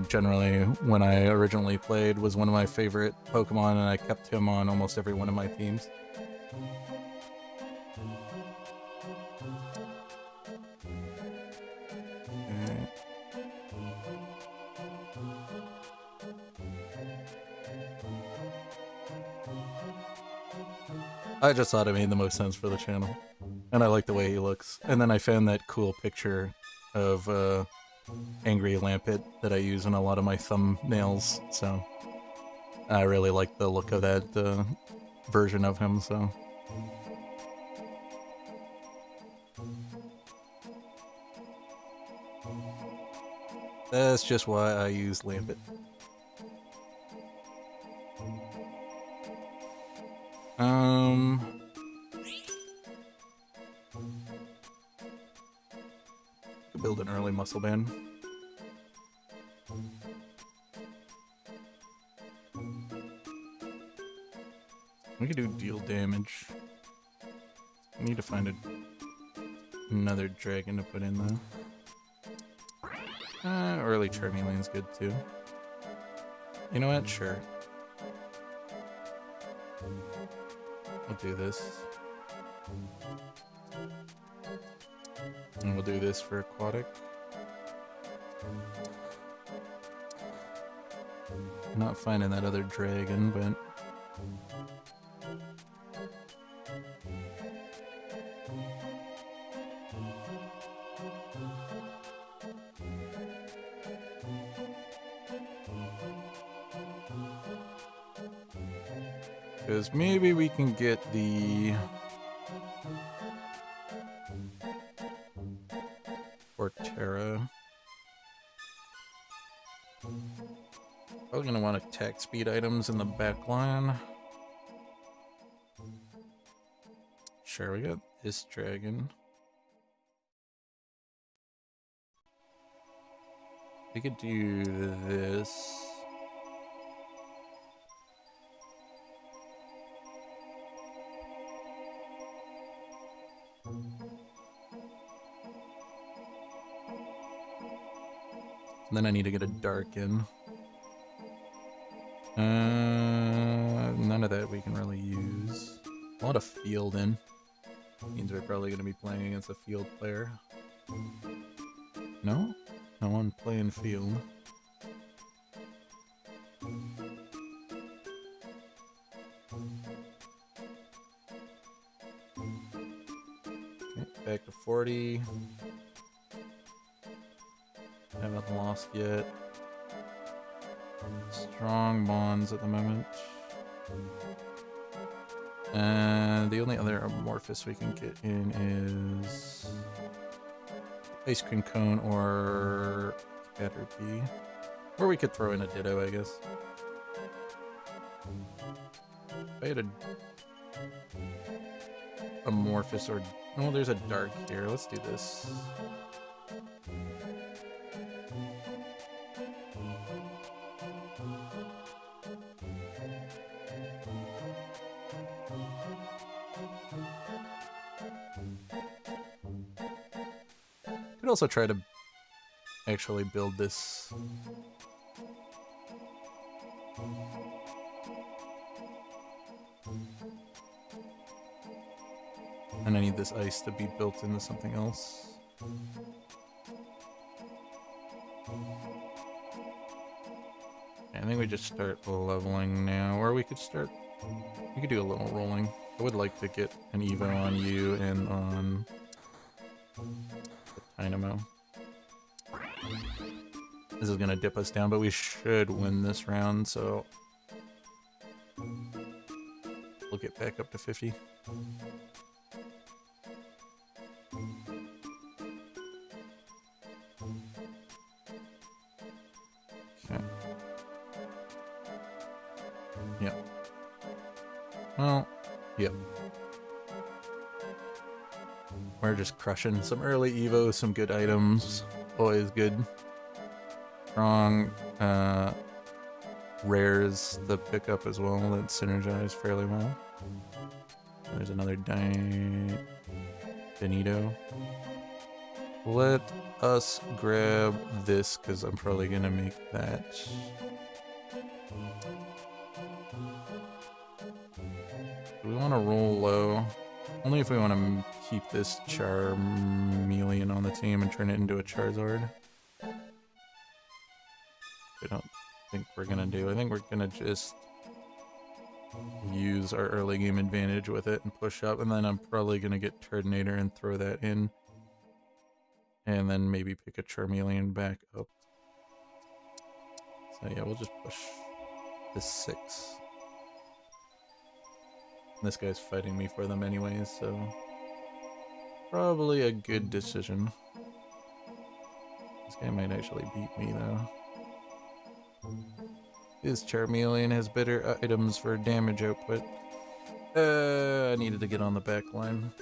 Generally, when I originally played, was one of my favorite Pokemon, and I kept him on almost every one of my teams. Okay. I just thought it made the most sense for the channel, and I like the way he looks. And then I found that cool picture of Angry Lampit that I use in a lot of my thumbnails, so I really like the look of that version of him, so. That's just why I use Lampit. Build an early muscle band. We could do deal damage. I need to find another dragon to put in though. Early Charmeleon's good too. You know what? Sure. We'll do this. And we'll do this for aquatic. I'm not finding that other dragon, but because maybe we can get the Forterra. Probably gonna want attack speed items in the back line. Sure, we got this dragon. We could do this. And then I need to get a Darkin. None of that we can really use. A lot of field in. Means we're probably going to be playing against a field player. No? No one playing field. Okay, back to 40. Haven't lost yet. Strong bonds at the moment. And the only other Amorphous we can get in is Ice Cream Cone or Caterpie. Or we could throw in a Ditto, I guess. If I had a Amorphous or... Oh, there's a Dark here. Let's do this. Could also try to actually build this. And I need this ice to be built into something else. I think we just start leveling now, or we could start... We could do a little rolling. I would like to get an Evo on you and on the Dynamo. This is gonna dip us down, but we should win this round, so we'll get back up to 50. Okay. Yep. Well, yep. We're just crushing some early Evo, some good items. Always good. Strong rares the pickup as well that synergize fairly well. There's another Benito. Let us grab this because I'm probably gonna make that. Do we want to roll low? Only if we want to keep this Charmeleon on the team and turn it into a Charizard. I don't think we're gonna do. I think we're gonna just use our early game advantage with it and push up, and then I'm probably gonna get Turtonator and throw that in. And then maybe pick a Charmeleon back up. So yeah, we'll just push this 6. This guy's fighting me for them anyways, so probably a good decision. This guy might actually beat me though. This Charmeleon has better items for damage output. I needed to get on the back line.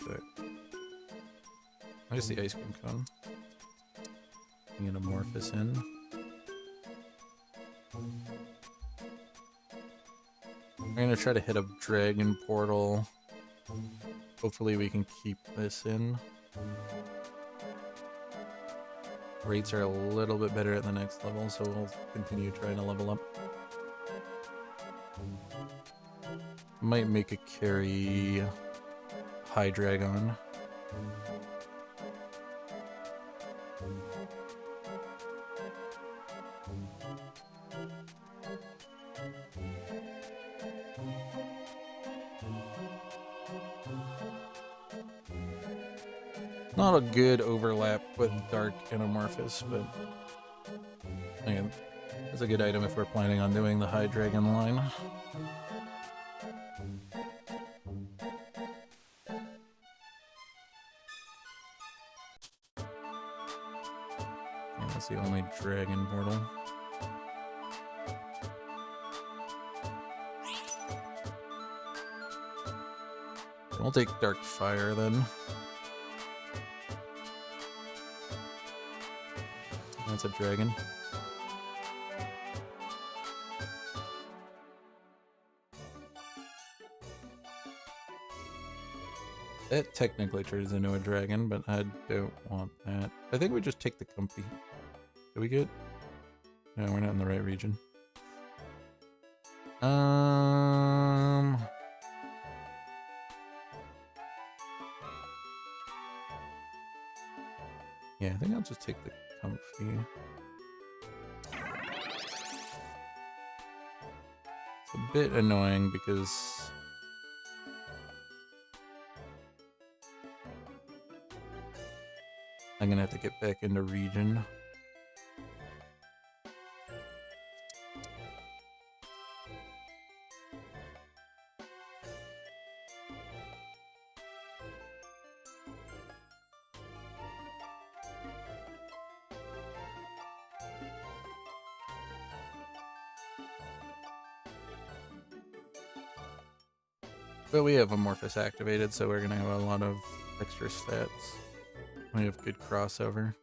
Okay. There's the Ice Cream Cone. Bring an Amorphous in. I'm gonna try to hit a Dragon Portal. Hopefully we can keep this in. Rates are a little bit better at the next level, so we'll continue trying to level up. Might make a carry Hydreigon. Not a good overlap with Dark and Amorphous, but again, it's a good item if we're planning on doing the Hydreigon line. And that's the only Dragon Portal. We'll take Dark Fire then. That's a dragon. That technically turns into a dragon, but I don't want that. I think we just take the Comfey. Did we get? No, we're not in the right region. Yeah, I think I'll just take the Comfey. It's a bit annoying because I'm gonna have to get back into region. But we have Amorphous activated, so we're going to have a lot of extra stats. We have good crossover.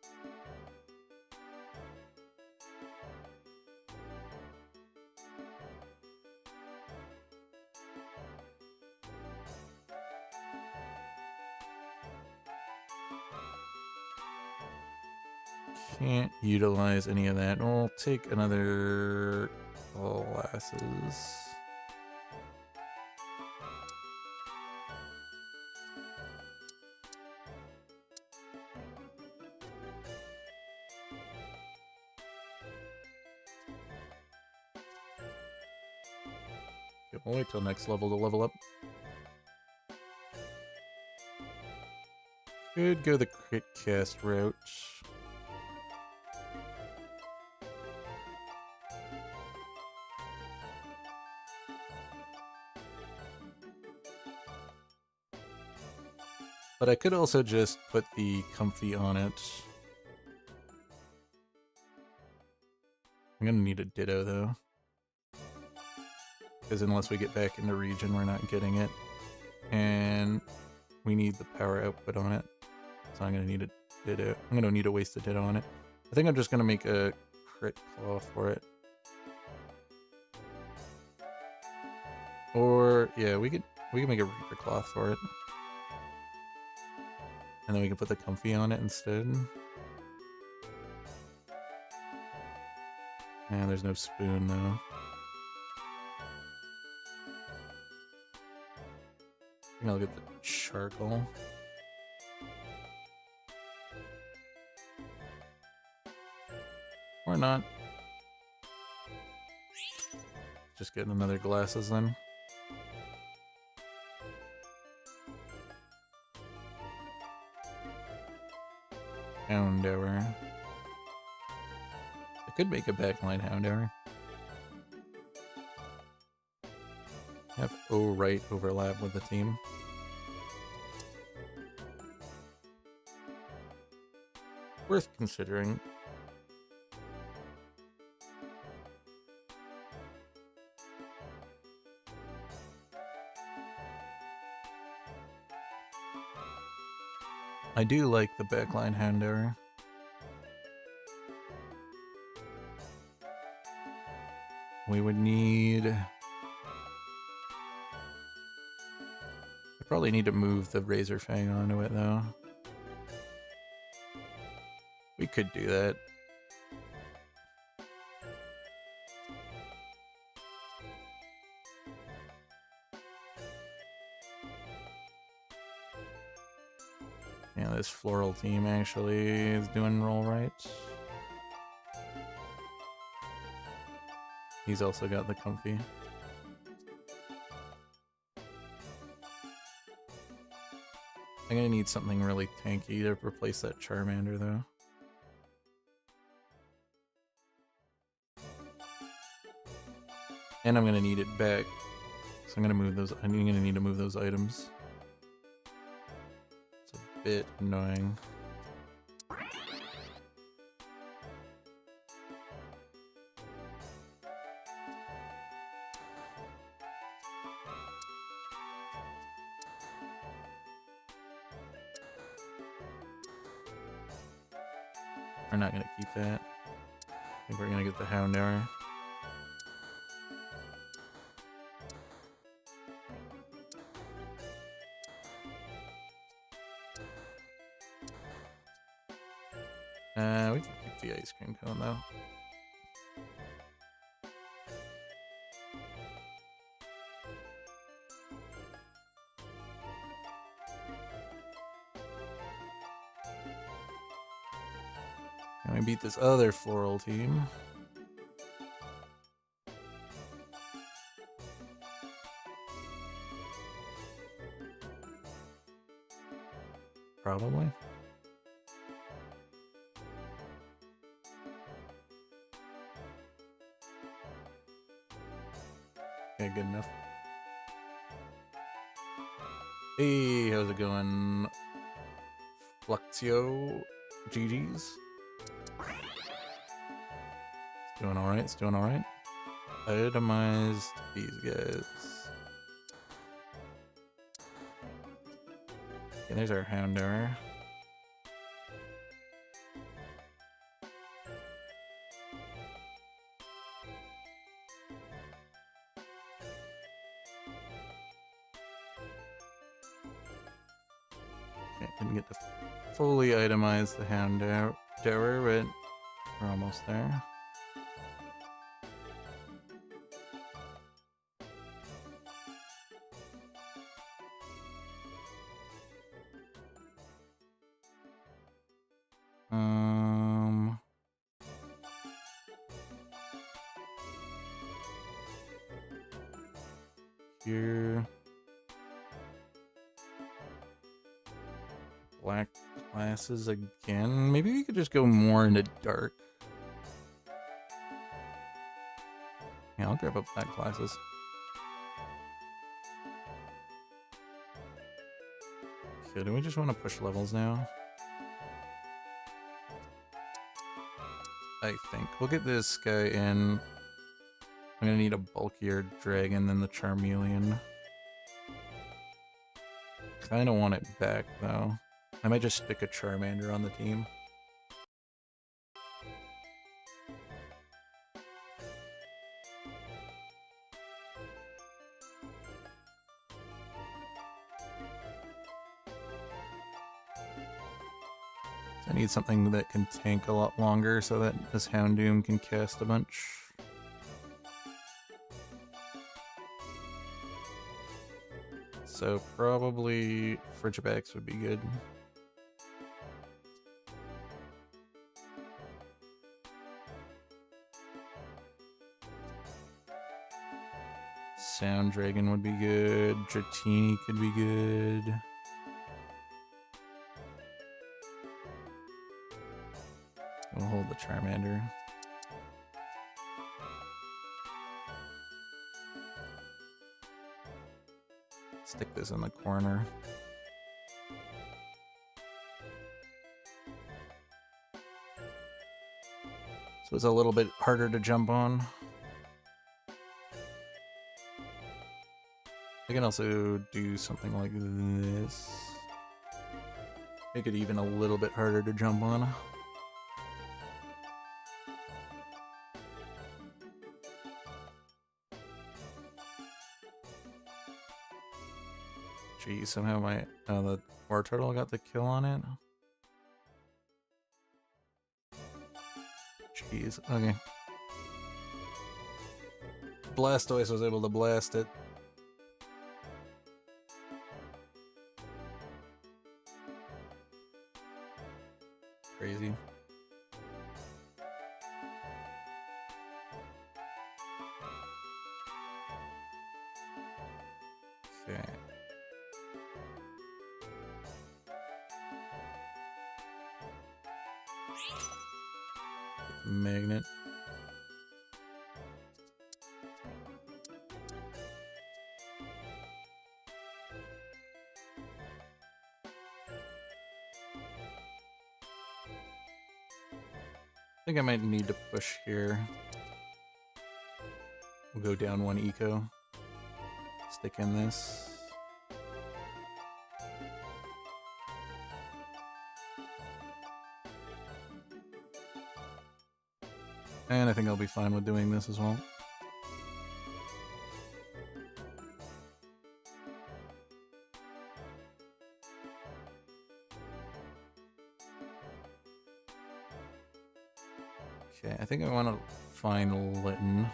Can't utilize any of that. We'll take another glasses. Okay, we'll wait till next level to level up. Could go the crit cast route. But I could also just put the comfy on it. I'm gonna need a Ditto though. Because unless we get back into region, we're not getting it. And we need the power output on it. So I'm gonna need a Ditto. I'm gonna need to waste a Ditto on it. I think I'm just gonna make a crit claw for it. Or yeah, we could make a Reaper Claw for it. And then we can put the comfy on it instead. And there's no spoon though. I'm gonna look at the charcoal. Or not. Just getting another glasses then. Houndour. I could make a backline Houndour. Have O-Right overlap with the team. Worth considering. I do like the backline Houndour. We would need... I probably need to move the Razor Fang onto it though. We could do that. Yeah, this floral team actually is doing roll right. He's also got the comfy. I'm gonna need something really tanky to replace that Charmander though. And I'm gonna need it back. So I'm gonna move those. I'm gonna need to move those items. It's a bit annoying. We're not gonna keep that. I think we're gonna get the Houndour. We can keep the ice cream cone though. And we beat this other floral team. Probably. Okay, good enough. Hey, how's it going? Fluxio GG's. It's doing alright, it's doing alright. Itemized these guys. Okay, there's our Houndour. Okay, didn't get to fully itemize the Houndour, but we're almost there. Here. Black classes again. Maybe we could just go more into dark. Yeah, I'll grab up black classes. Okay, do we just want to push levels now? I think. We'll get this guy in. I'm gonna need a bulkier dragon than the Charmeleon. Kinda want it back, though. I might just stick a Charmander on the team. I need something that can tank a lot longer so that this Houndoom can cast a bunch. So probably Frigibax would be good. Sound Dragon would be good. Dratini could be good. We'll hold the Charmander. Stick this in the corner. So it's a little bit harder to jump on. I can also do something like this. Make it even a little bit harder to jump on. Gee, somehow the Wartortle got the kill on it. Jeez, okay. Blastoise was able to blast it. Crazy. Okay. Magnet. I think I might need to push here. We'll go down one eco. Stick in this. And I think I'll be fine with doing this as well. Okay, I think I want to find Litten.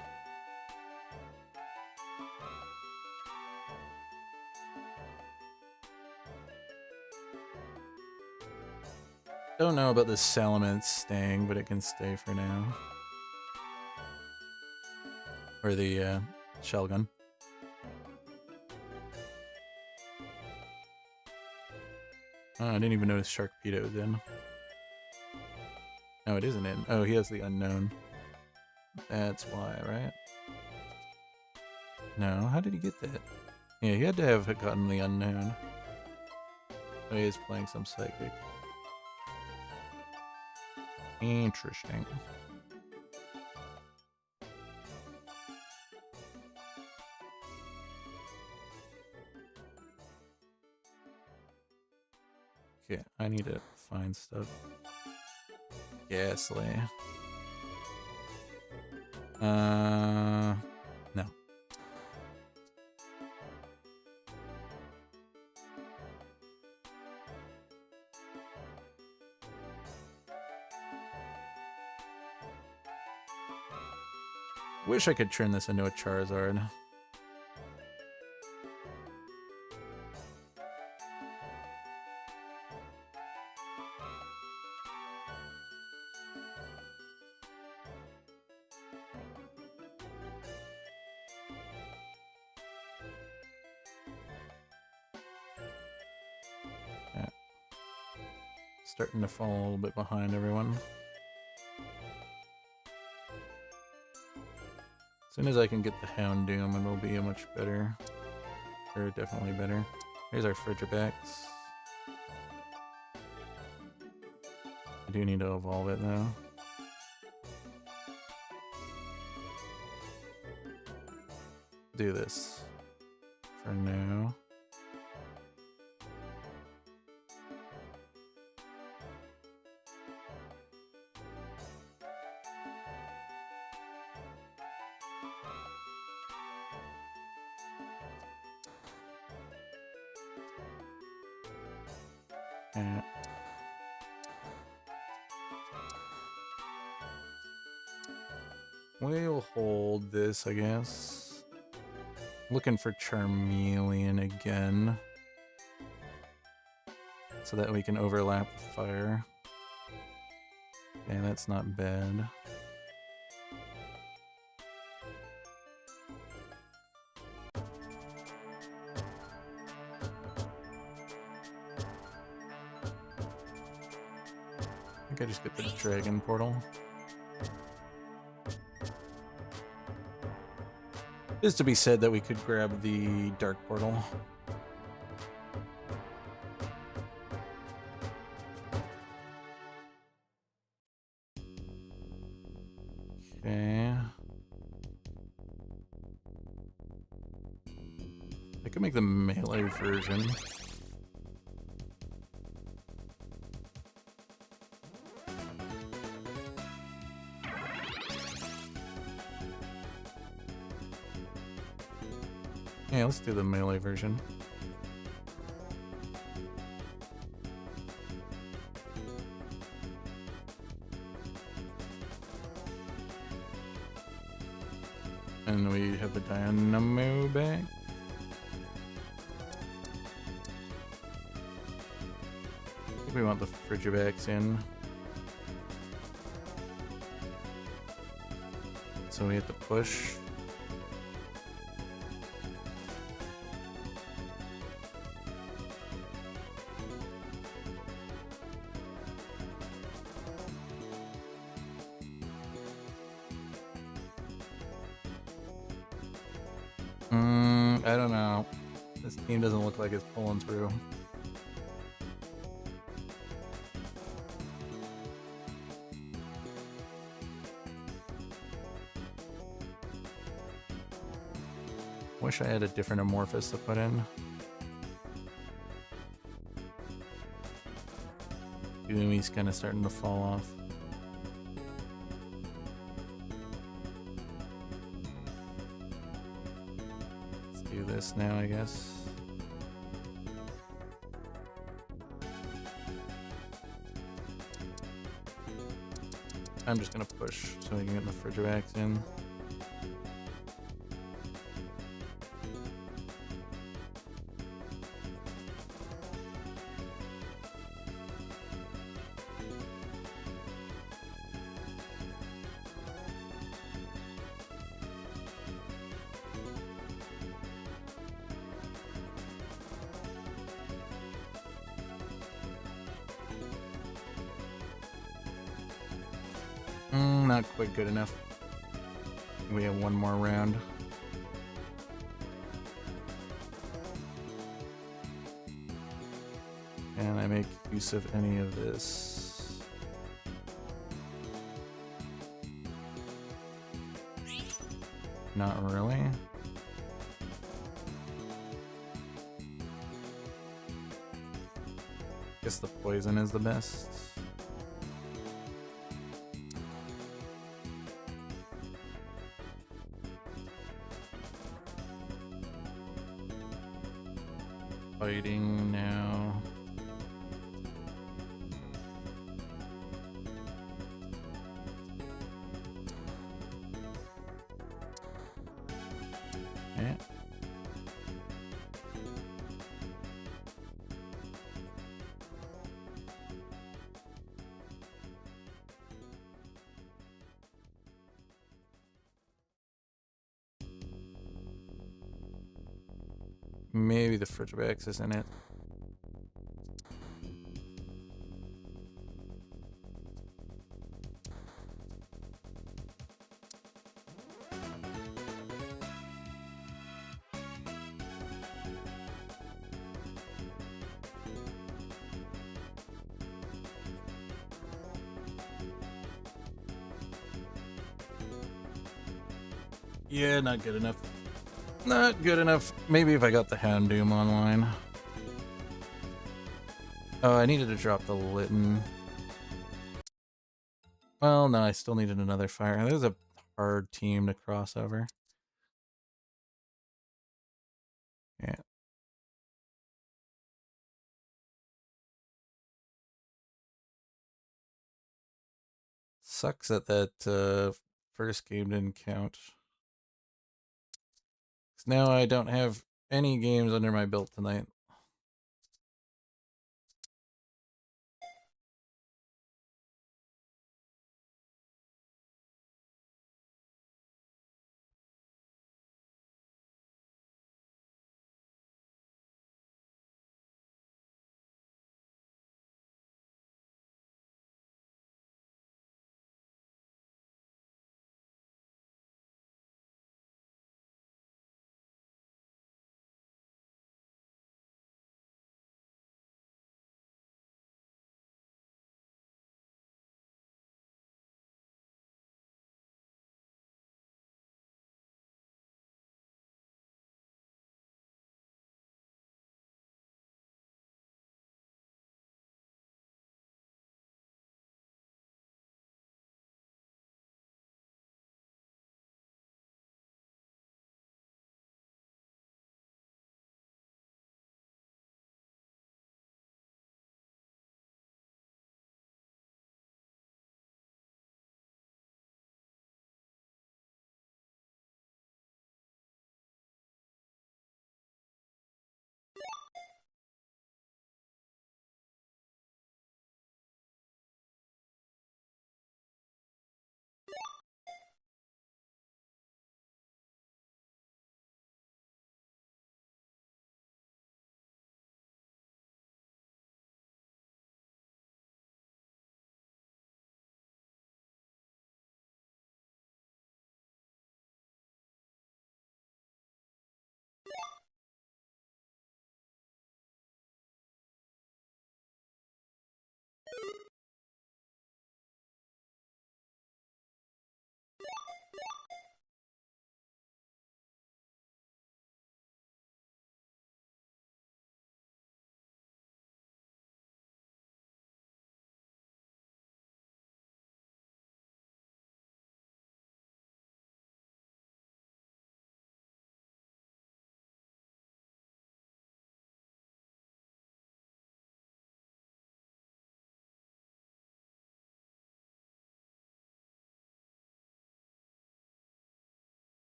Don't know about the Salamence staying, but it can stay for now. Or the Shelgon. Oh, I didn't even notice Sharkpedo was in. No, it isn't in. Oh, he has the unknown. That's why, right? No, how did he get that? Yeah, he had to have gotten the unknown. Oh, he is playing some psychic. Interesting. Okay, I need to find stuff. Ghastly. No. Wish I could turn this into a Charizard. Yeah. Starting to fall a little bit behind everyone. As soon as I can get the Houndoom, it'll be a much better, or definitely better. Here's our Frigibax. I do need to evolve it though. Do this for now. Yeah. We'll hold this, I guess. Looking for Charmeleon again, so that we can overlap the fire. Okay, that's not bad. I think I just get the Dragon Portal. It is to be said that we could grab the Dark Portal. Okay. I could make the melee version. Yeah, let's do the melee version. And we have the Dynamo back. I think we want the Frigibax in. So we have to push. I don't know. This team doesn't look like it's pulling through. Wish I had a different Amorphous to put in. Gumi's kind of starting to fall off. This now, I guess. I'm just gonna push so we can get the Frigibax in. Not quite good enough. We have one more round. Can I make use of any of this? Not really. Guess the poison is the best. Fighting now. Yeah. Maybe the Frigibax is in it. Yeah, not good enough. Not good enough. Maybe if I got the Houndoom online. Oh, I needed to drop the Litten. Well, no, I still needed another fire. That was a hard team to cross over. Yeah. Sucks that first game didn't count. 'Cause now I don't have any games under my belt tonight.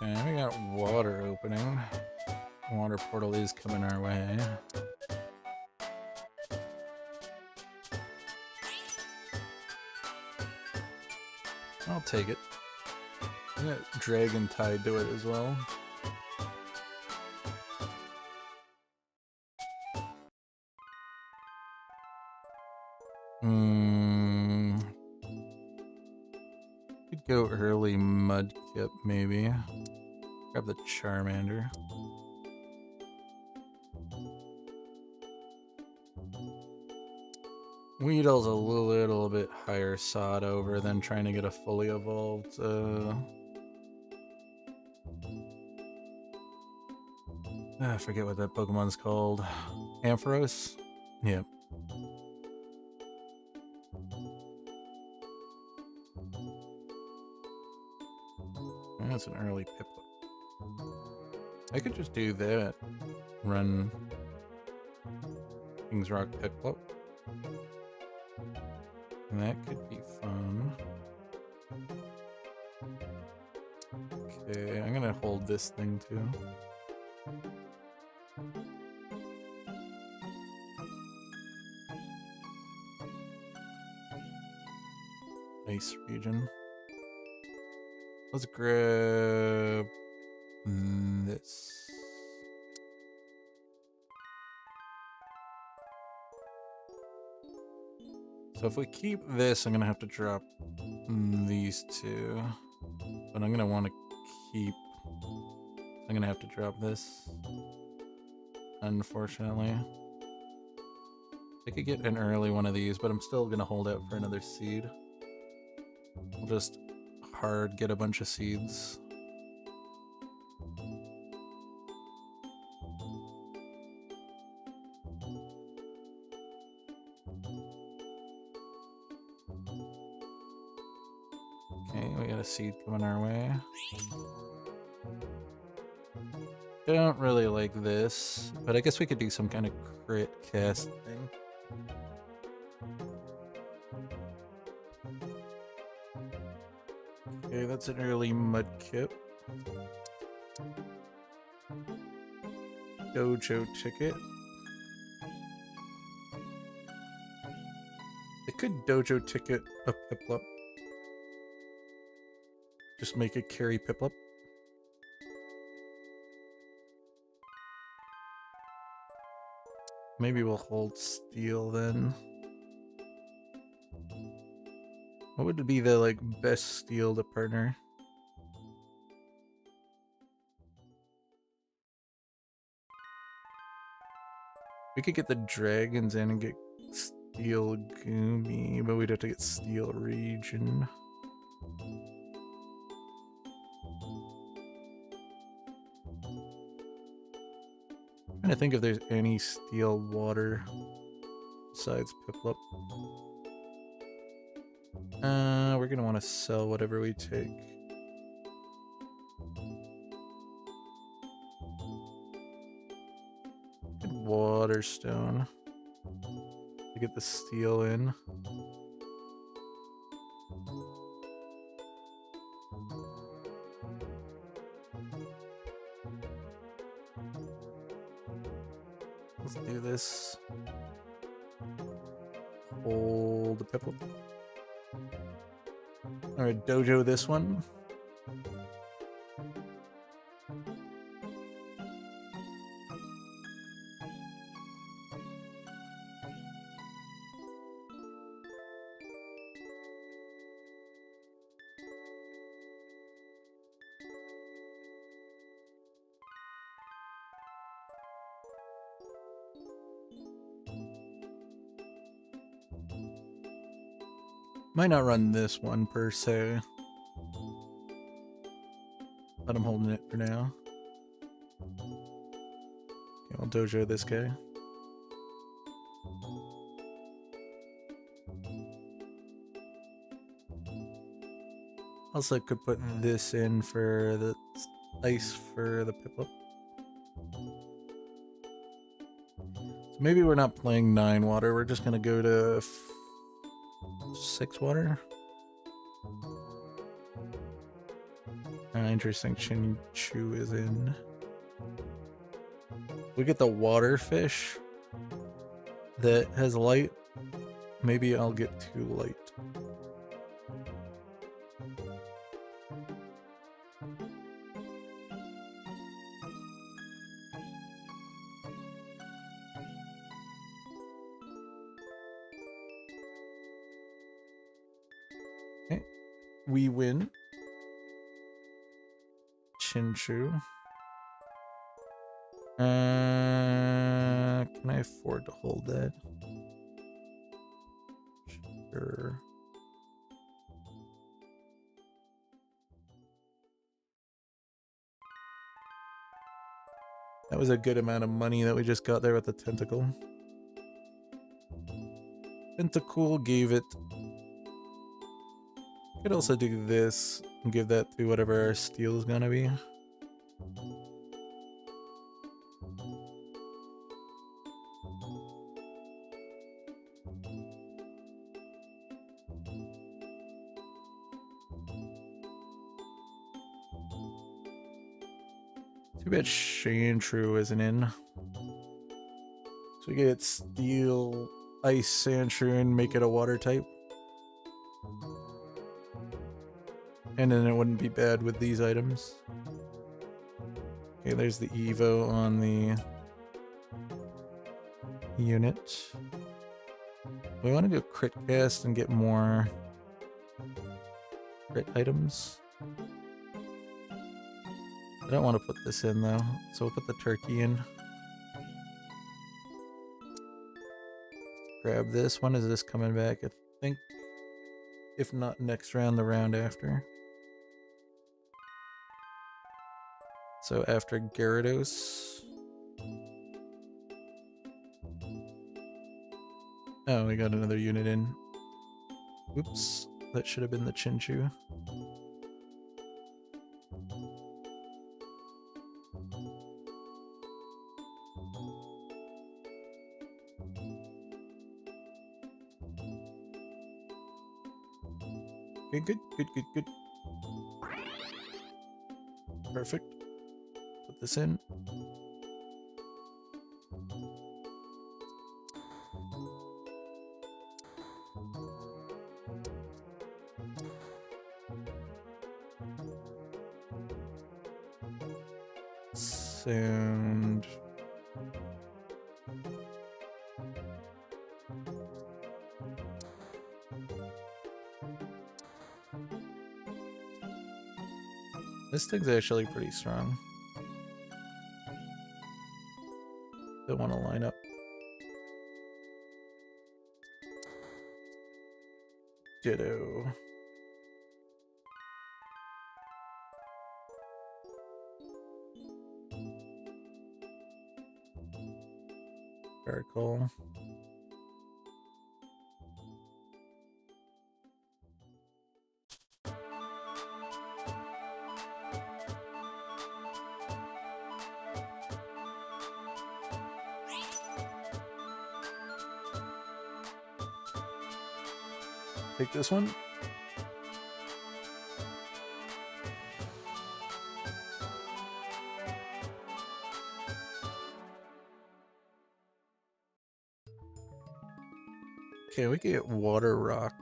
Okay, we got water opening. Water portal is coming our way. I'll take it. I got dragon tied to it as well. Could go early Mudkip maybe. Grab the Charmander. Weedle's a little bit higher sod over than trying to get a fully evolved. I forget what that Pokemon's called. Ampharos? Yep. That's an early Piplup. I could just do that. Run King's Rock Piplup. And that could be fun. Okay, I'm gonna hold this thing too. Ice region. Let's grab this. So if we keep this, I'm gonna have to drop these two. But I'm gonna want to keep... I'm gonna have to drop this. Unfortunately. I could get an early one of these, but I'm still gonna hold out for another seed. We'll just hard get a bunch of seeds. Okay, we got a seed coming our way. Don't really like this, but I guess we could do some kind of crit cast thing. Okay, that's an early Mudkip. Dojo ticket. I could Dojo ticket a Piplup. Just make it carry Piplup. Maybe we'll hold Steel then. What would be the like best Steel to partner? We could get the dragons in and get Steel Goomy, but we'd have to get Steel Region. I'm trying to think if there's any Steel Water besides Piplup. We're gonna want to sell whatever we take. Good Waterstone to get the steel in. Let's do this. Hold the Piplup. Alright, Dojo this one. Might not run this one per se, but I'm holding it for now. Okay, I'll Dojo this guy. Also could put this in for the ice for the Piplup. So maybe we're not playing 9 water, we're just gonna go to 6 water. Interesting. Chinchu is in. We get the water fish that has light. Maybe I'll get too light. Okay. We win. Chinchu. Can I afford to hold that? Sure. That was a good amount of money that we just got there with the tentacle. Tentacle gave it. Could also do this and give that to whatever our steel is gonna be. Too bad Sandshrew isn't in. So we get steel, ice, Sandshrew, and make it a water type. And then it wouldn't be bad with these items. Okay, there's the Evo on the unit. We want to do a crit cast and get more crit items. I don't want to put this in though, so we'll put the turkey in. Grab this. When is this coming back? I think, if not next round, the round after. So after Gyarados. Oh, we got another unit in. Oops, that should have been the Chinchu. Okay, good. Perfect. Put this in. And this thing's actually pretty strong. Don't want to line up. Ditto. Very cool. Take this one. Okay, we can get water rock.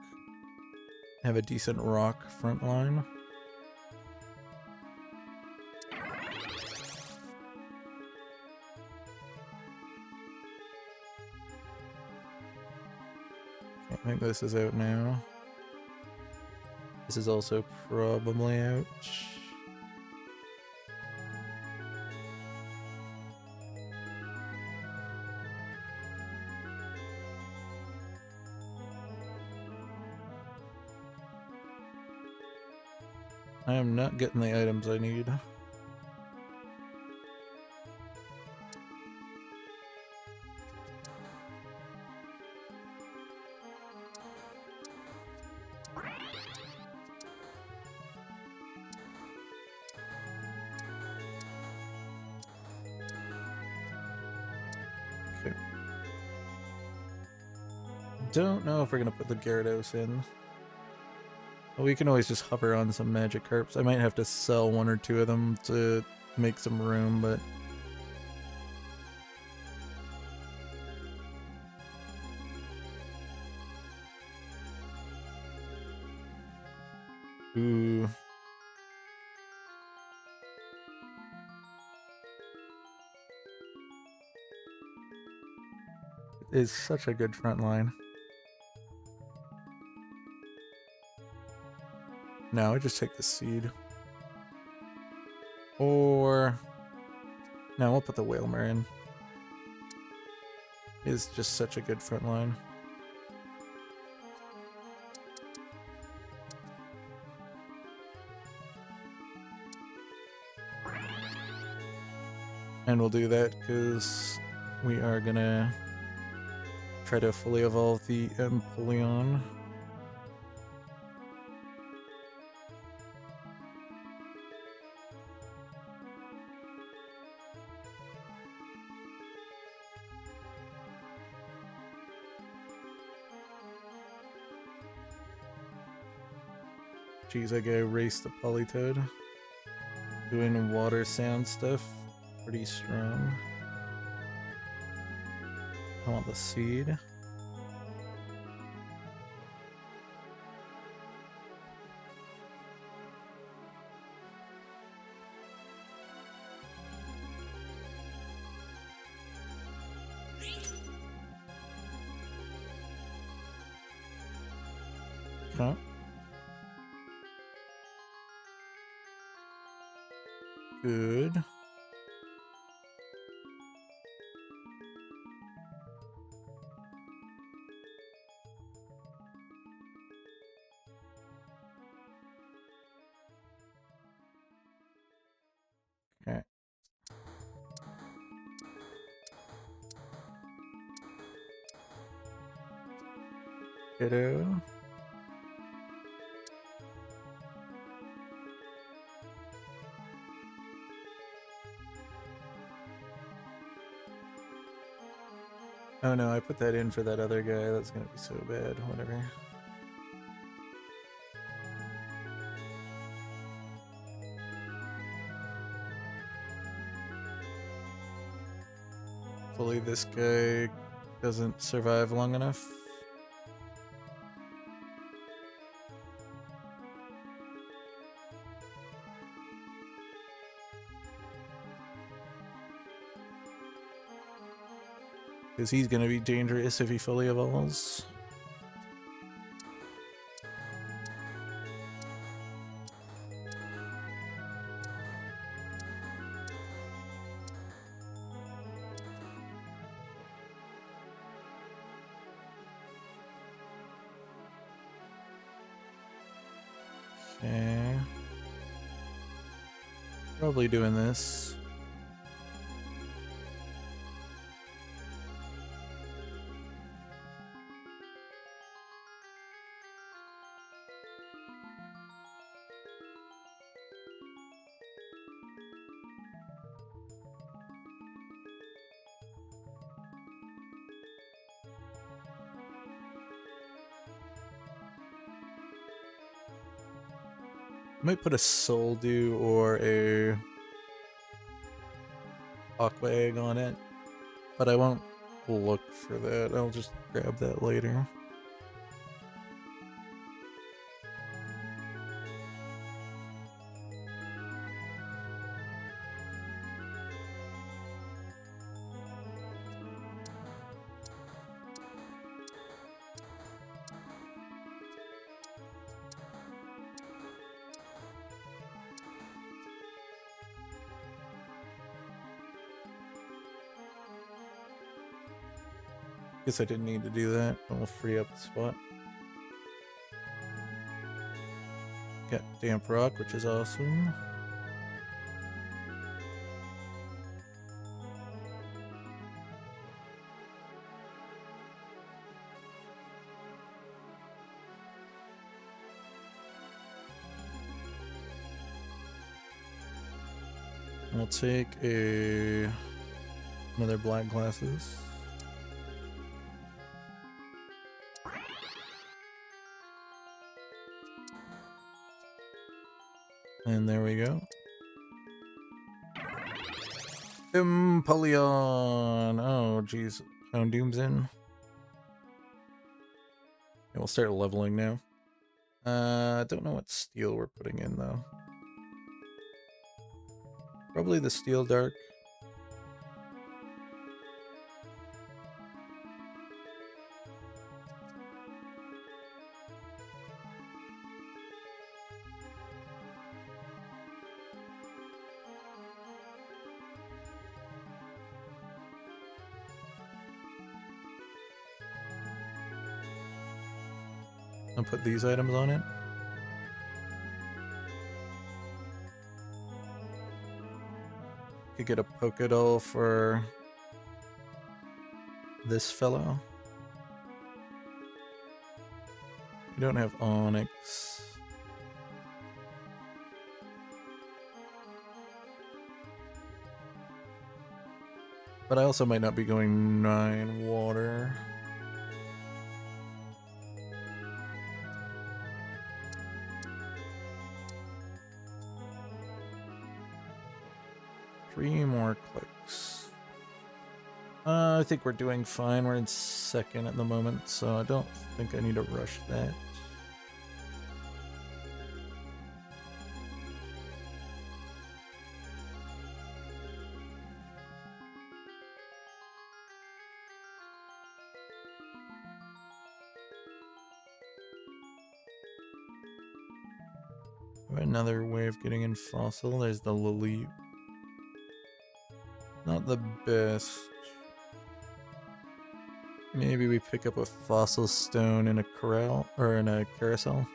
Have a decent rock front line. I think this is out now. This is also probably out. I am not getting the items I need. Okay. Don't know if we're gonna put the Gyarados in. Well, we can always just hover on some Magikarps. I might have to sell one or two of them to make some room, but... Ooh. It is such a good front line. No, I just take the seed. Or... No, we'll put the Whalmer in. It's just such a good front line. And we'll do that because we are gonna try to fully evolve the Empoleon. Jeez, I gotta erase the Politoed. Doing water sound stuff. Pretty strong. I want the seed. Huh? Good. Okay. Ditto. Oh no, I put that in for that other guy. That's gonna be so bad. Whatever. Hopefully this guy doesn't survive long enough. Because he's gonna be dangerous if he fully evolves. Okay. Probably doing this. I might put a Soldew or a Aqua Egg on it, but I won't look for that. I'll just grab that later. Guess I didn't need to do that, but we'll free up the spot. Got Damp Rock, which is awesome. We'll take another Black Glasses. And there we go. Empoleon! Oh, jeez. Houndoom's in. Yeah, we'll start leveling now. I don't know what steel we're putting in, though. Probably the steel dark. I'll put these items on it. Could get a Pokédoll for this fellow. We don't have Onyx. But I also might not be going 9 water. Three more clicks. I think we're doing fine. We're in second at the moment, so I don't think I need to rush that. Another way of getting in fossil. There's the Lily. Not the best. Maybe we pick up a fossil stone in a corral or in a carousel.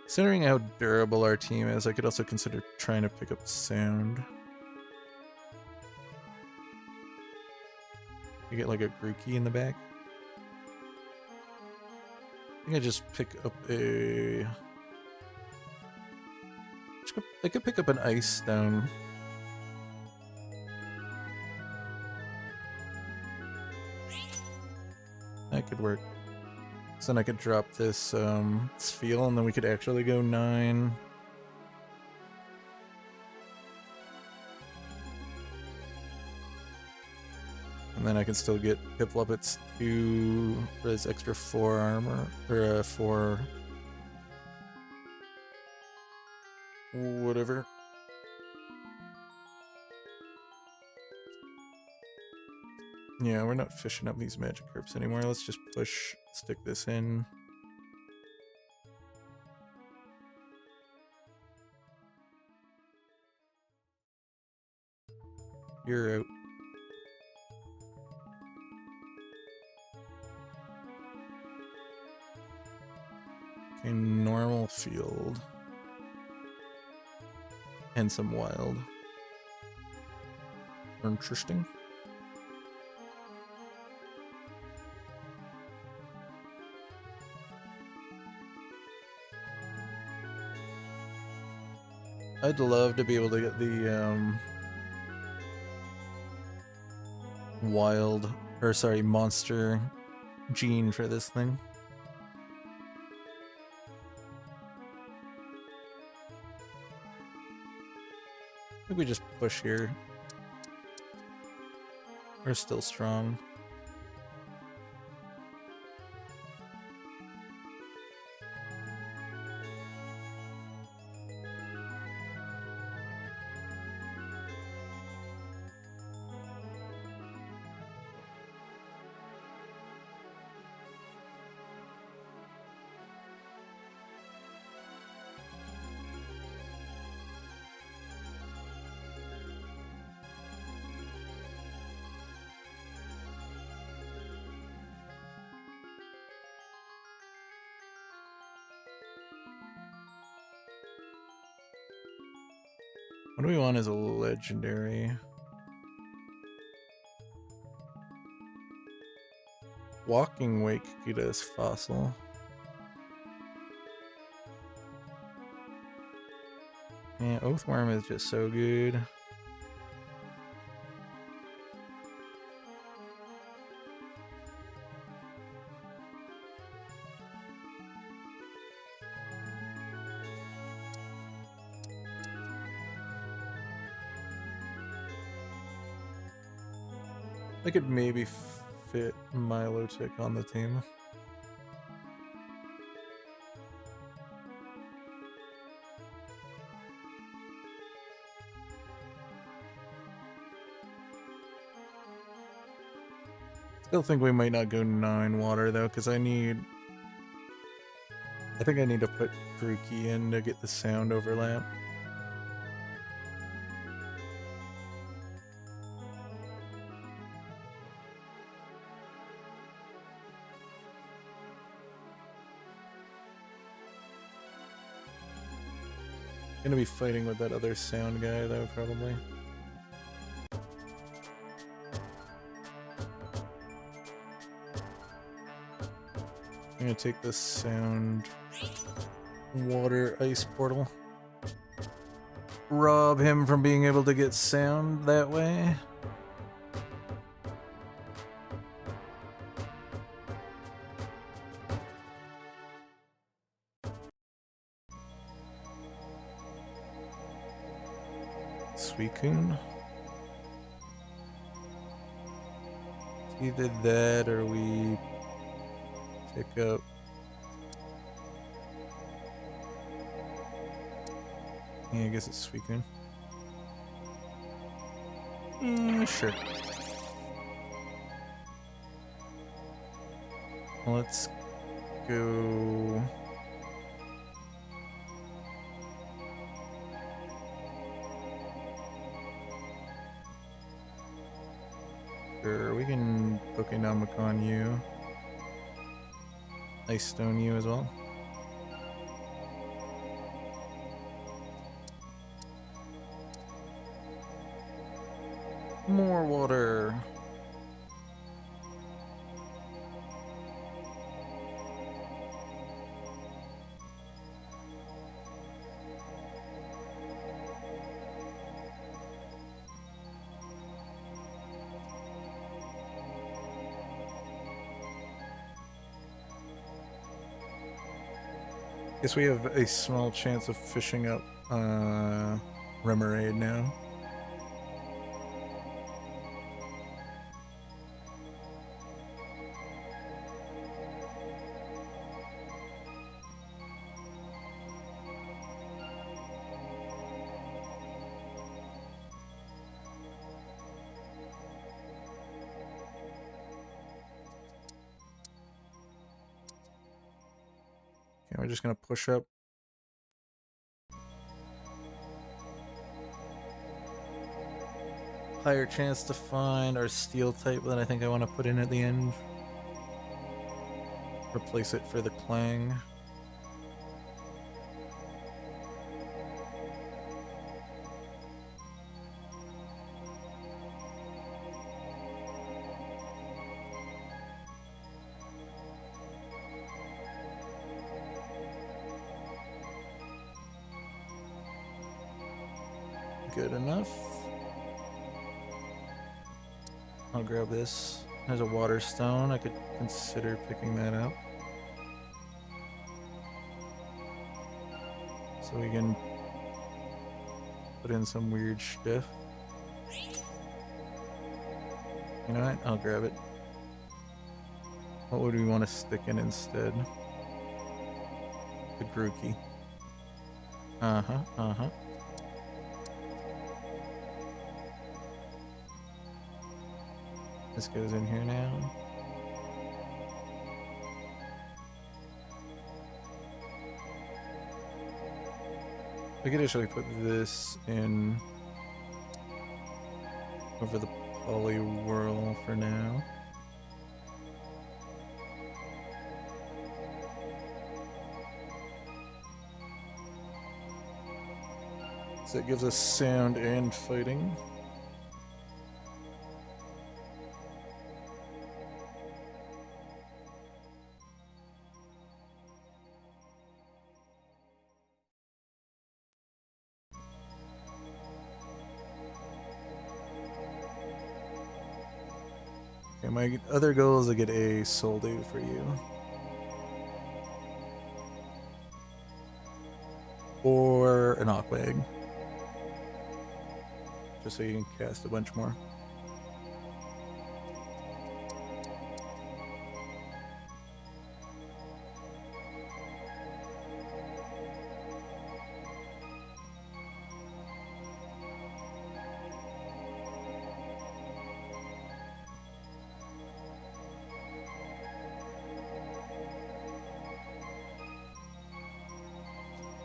Considering how durable our team is, I could also consider trying to pick up sound. You get like a Grookey in the back. I think I just pick up a... I could pick up an ice stone. That could work. So then I could drop this Spheal, and then we could actually go 9. And then I can still get Pipluppets 2 for his extra 4 armor, or 4... whatever. Yeah, we're not fishing up these Magikarps anymore. Let's just push, stick this in. You're out. Okay, normal field. And some wild. Interesting. I'd love to be able to get the wild, or sorry, monster gene for this thing. I think we just push here. We're still strong. What do we want as a legendary? Walking Wake Kudos fossil. Yeah, Oathworm is just so good. I could maybe fit Milotic on the team. Still think we might not go 9 water though, because I think I need to put Grookey in to get the sound overlap. Gonna be fighting with that other sound guy though, probably. I'm gonna take this sound water ice portal. Rob him from being able to get sound that way. Suicune. Either that or we pick up yeah, I guess it's Suicune. Sure. Let's go. Sure, we can Pokénomicon you. Ice Stone you as well. More water. Guess we have a small chance of fishing up Remoraid now. Okay, we're just gonna push up. Higher chance to find our steel type that I think I want to put in at the end. Replace it for the Clang. Good enough. I'll grab this. There's a water stone. I could consider picking that up. So we can put in some weird stuff. You know what? I'll grab it. What would we want to stick in instead? The Grookey. Uh-huh. This goes in here now. We could actually put this in over the Poliwhirl for now. So it gives us sound and fighting. my other goal is to get a Soldu for you. Or an Aqua Egg. Just so you can cast a bunch more.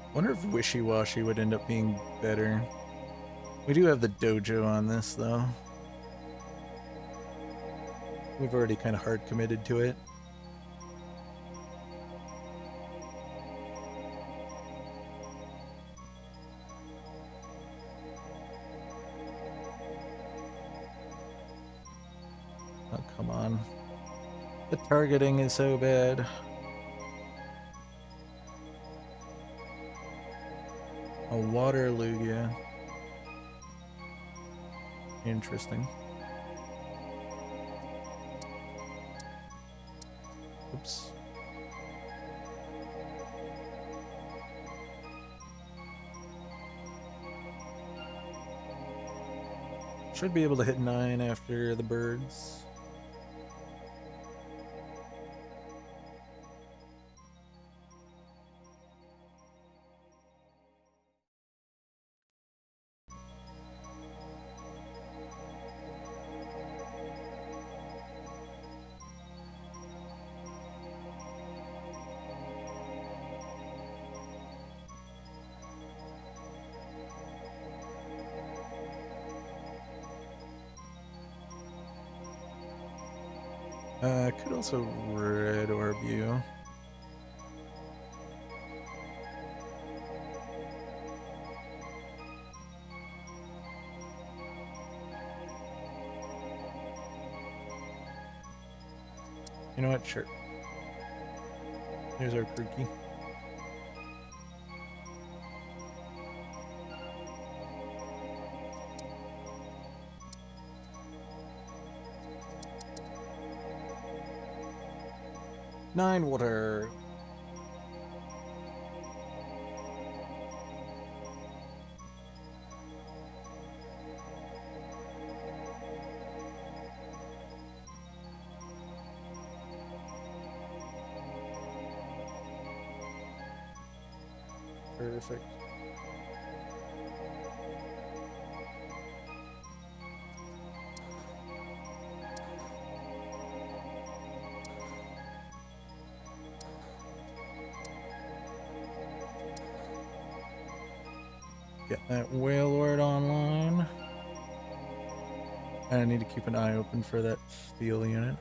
I wonder if Wishy-Washy would end up being better. We do have the dojo on this, though. We've already kind of hard committed to it. Oh, come on. The targeting is so bad. A water Lugia. Interesting. Oops. Should be able to hit 9 after the birds. Could also red orb you. You know what? Sure. Here's our Krookie. Nine water. Perfect. Get that Wailord online. And I need to keep an eye open for that steel unit.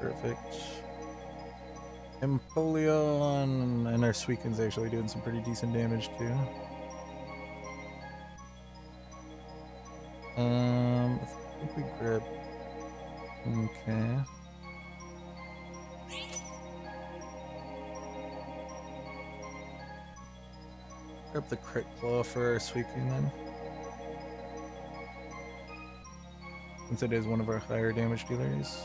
Perfect. Empoleon and our Suicune's actually doing some pretty decent damage too. I think we grab. Okay. Grab the Crit Claw for our Suicune then. Since it is one of our higher damage dealers.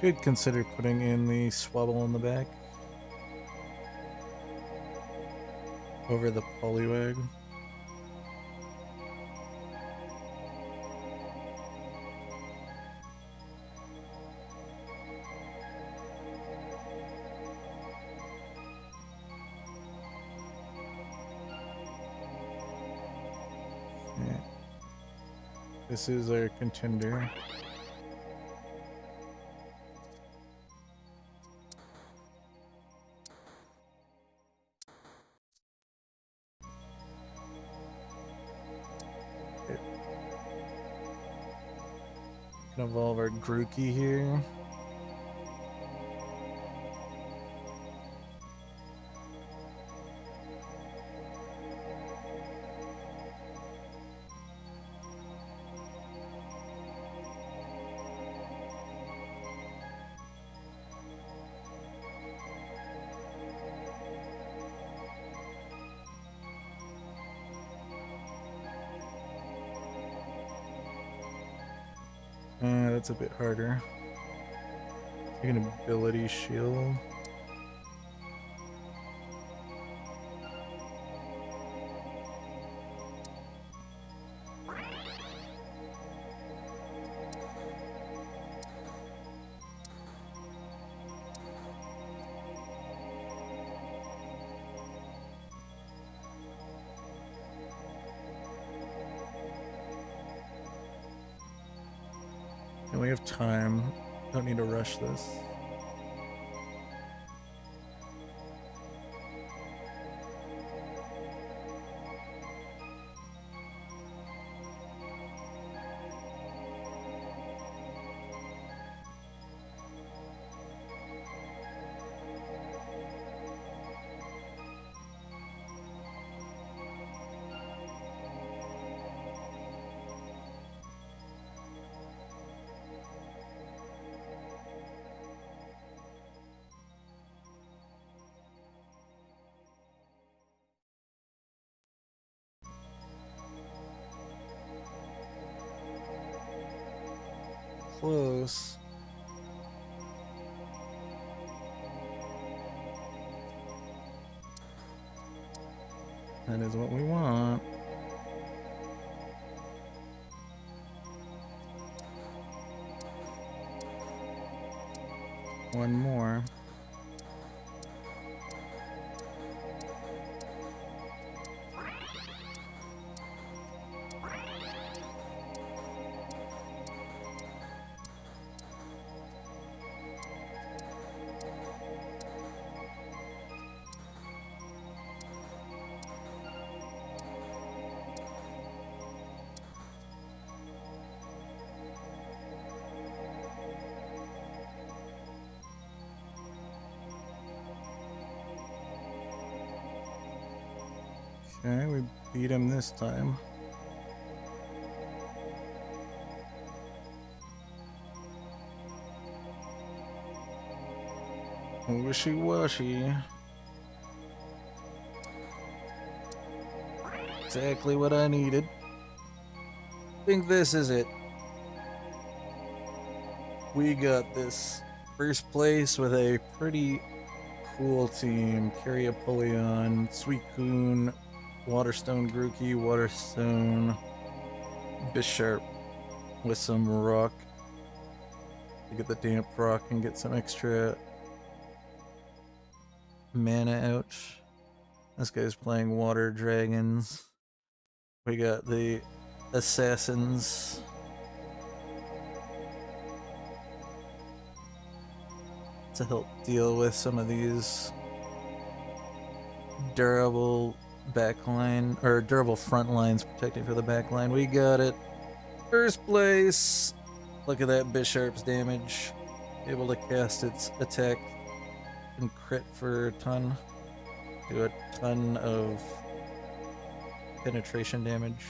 Could consider putting in the Swabble in the back. Over the Poliwag. This is our contender. Can evolve our Grookey here. That's a bit harder. Take an ability shield. And we have time. Don't need to rush this. Close. That is what we want. One more. Okay, we beat him this time. Wishy-washy. Exactly what I needed. I think this is it. We got this. First place with a pretty cool team. Carry Apollyon, Suicune, Waterstone Grookey, Waterstone Bisharp with some rock. To get the damp rock and get some extra mana out. This guy's playing Water Dragons. We got the Assassins. To help deal with some of these durable backline or durable front lines protecting for the backline. We got it. First place. Look at that Bisharp's damage. Able to cast its attack and crit for a ton. Do a ton of penetration damage.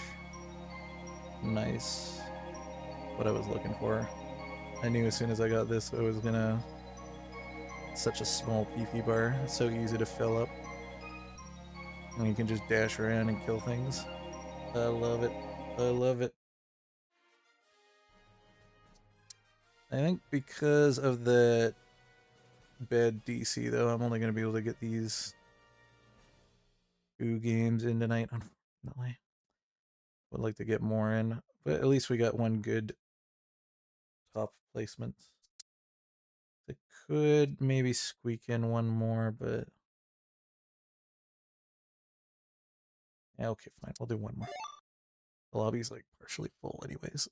Nice. What I was looking for. I knew as soon as I got this I was gonna... Such a small PP bar. It's so easy to fill up. And you can just dash around and kill things. I love it. I love it. I think because of the bad DC though, I'm only going to be able to get these 2 games in tonight, unfortunately. Would like to get more in, but at least we got one good top placement. I could maybe squeak in one more, but... Yeah, okay, fine. We'll do one more. The lobby's like partially full anyways.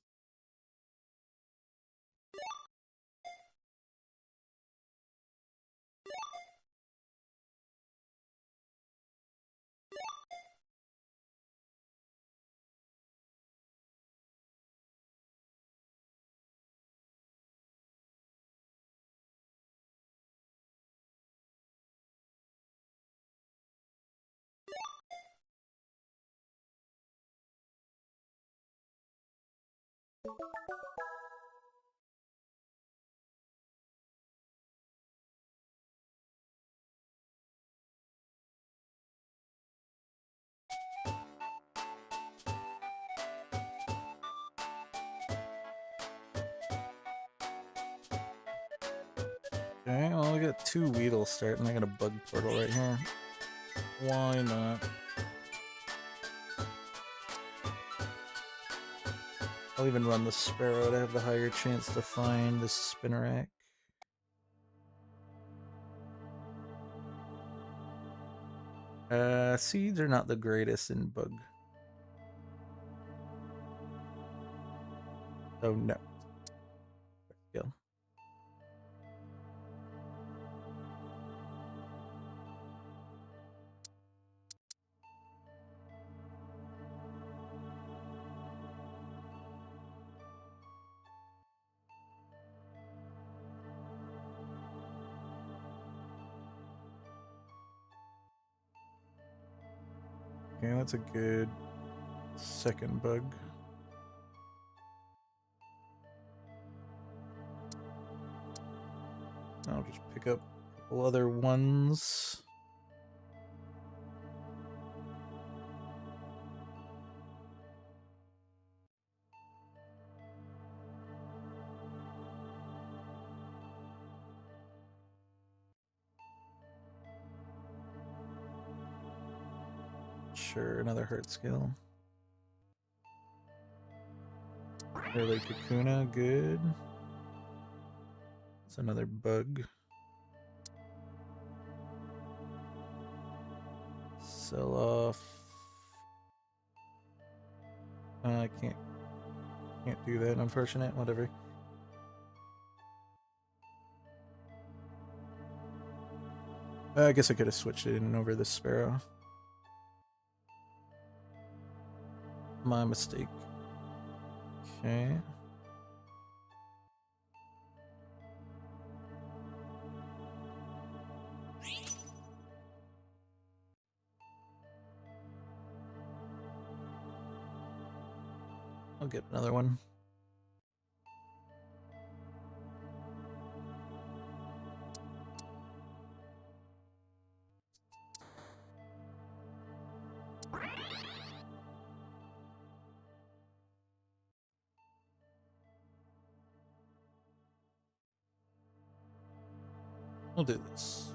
Okay, well, we got 2 Weedle start, and I got a bug portal right here. Why not? I'll even run the Sparrow to have the higher chance to find the Spinnerack. Seeds are not the greatest in bug. Oh no. Go. Okay, that's a good second bug. I'll just pick up a couple other ones. Sure, another hurt skill. Early Kakuna, good. It's another bug. Sell off. I can't do that, unfortunate, whatever. I guess I could have switched it in over the Sparrow. My mistake. Okay. I'll get another one. We'll do this.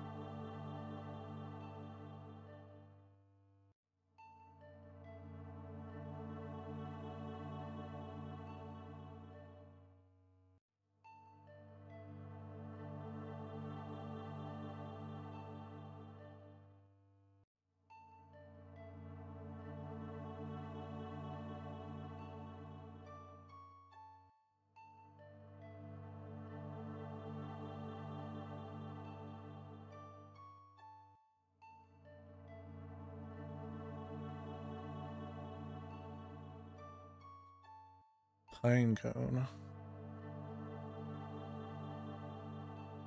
Pinecone.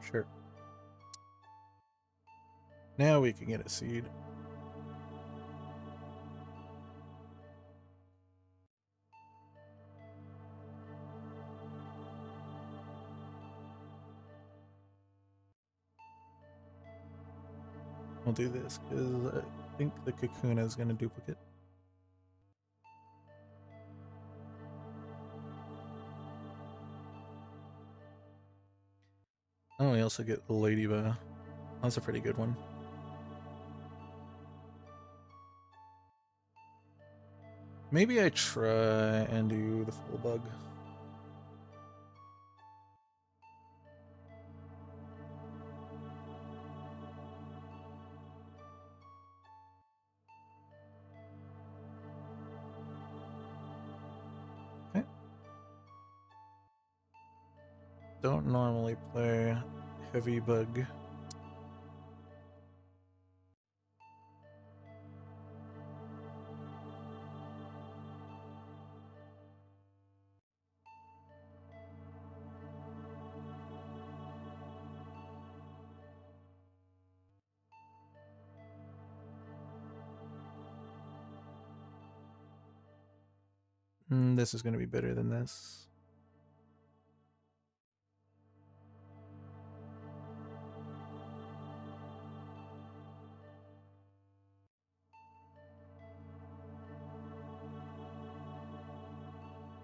Sure. Now we can get a seed. We'll do this because I think the Kakuna is going to duplicate. Oh, we also get Ladybug. That's a pretty good one. Maybe I try and do the full bug. don't normally play heavy bug. This is going to be better than this.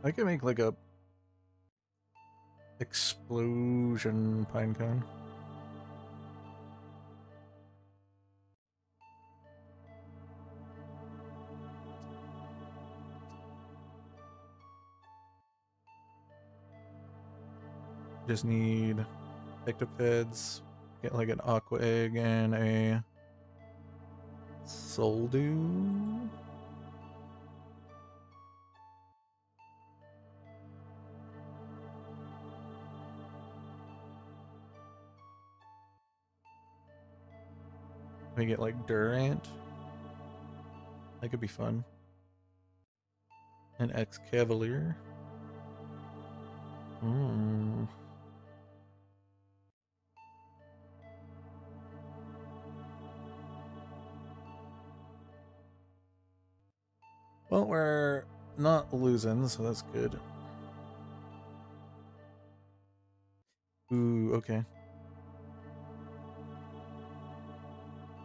I could make like a explosion pinecone. Just need Ectopeds, get like an aqua egg and a Soldew. We get like Durant. That could be fun. An Excavalier. Well, we're not losing, so that's good. Ooh, okay.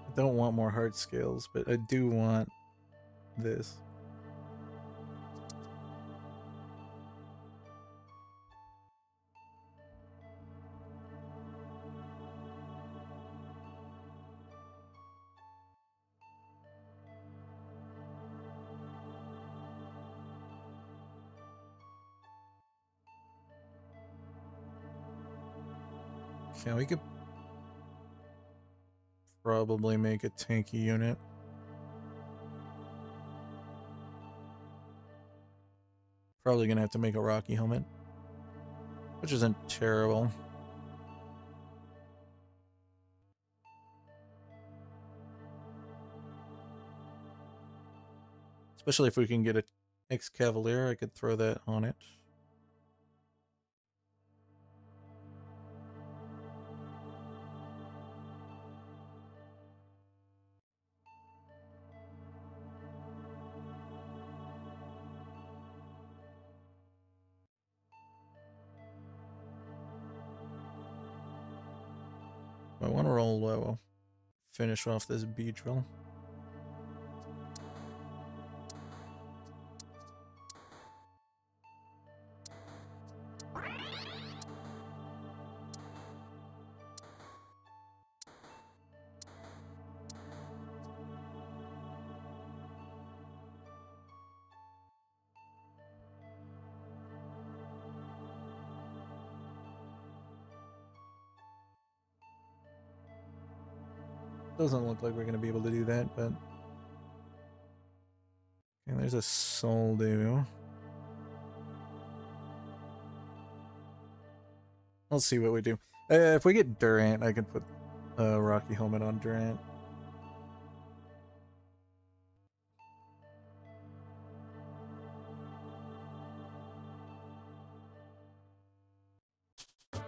I don't want more heart scales, but I do want this. Yeah, we could probably make a tanky unit. Probably gonna have to make a rocky helmet, which isn't terrible. Especially if we can get an Excavalier, I could throw that on it. I want to roll low. Finish off this Beedrill. Doesn't look like we're going to be able to do that, but... Okay, there's a Soldew. Let's see what we do. If we get Durant, I can put a Rocky Helmet on Durant. I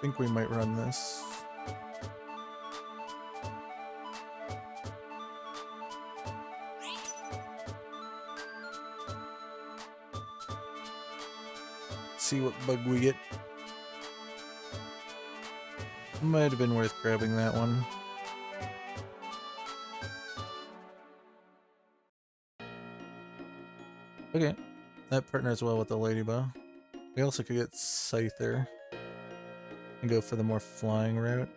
think we might run this. See what bug we get. Might have been worth grabbing that one. Okay, that partners well with the Ladybug. We also could get Scyther and go for the more flying route.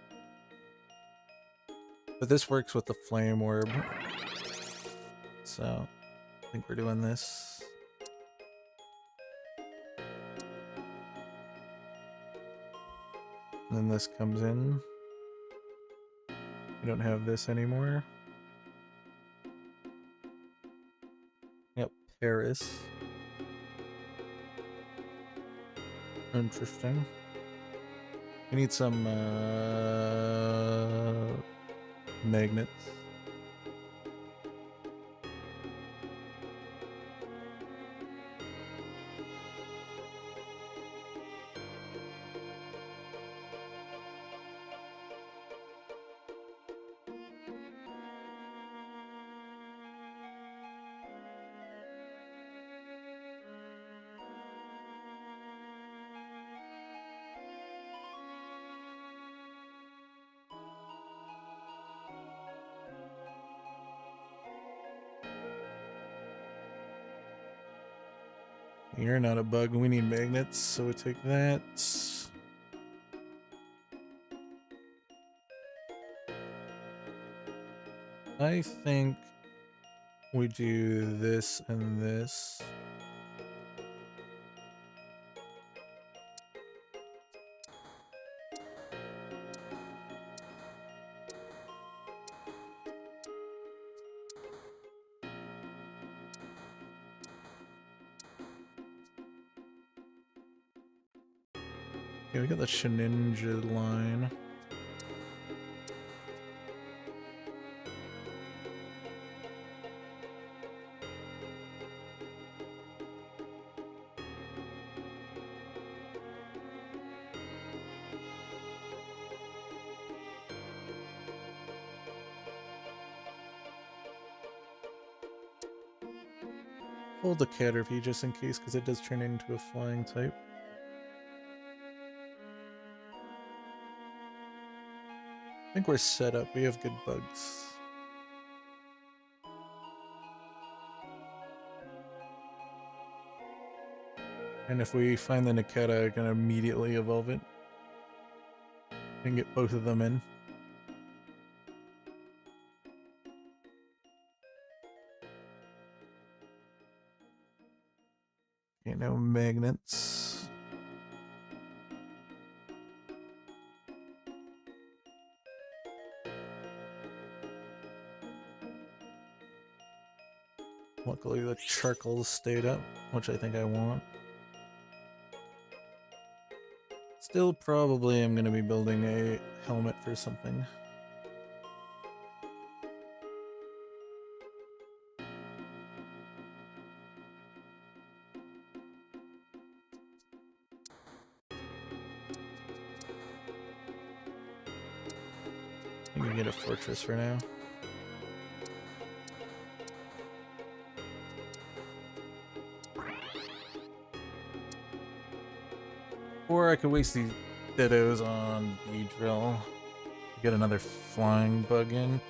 But this works with the Flame Orb. So, I think we're doing this. And then this comes in. We don't have this anymore. Yep, Paris. Interesting. We need some magnets. You're not a bug. We need magnets, so we take that. I think we do this and this. Okay, we got the Shedinja line. Hold the Caterpie just in case, because it does turn into a flying type. I think we're set up. We have good bugs. And if we find the Niketa, I can immediately evolve it. And get both of them in. Okay, no magnets. Luckily the charcoal stayed up, which I think I want. Still probably am going to be building a helmet for something. I can get a fortress for now. Or I could waste these dittos on Beedrill. Get another flying bug in.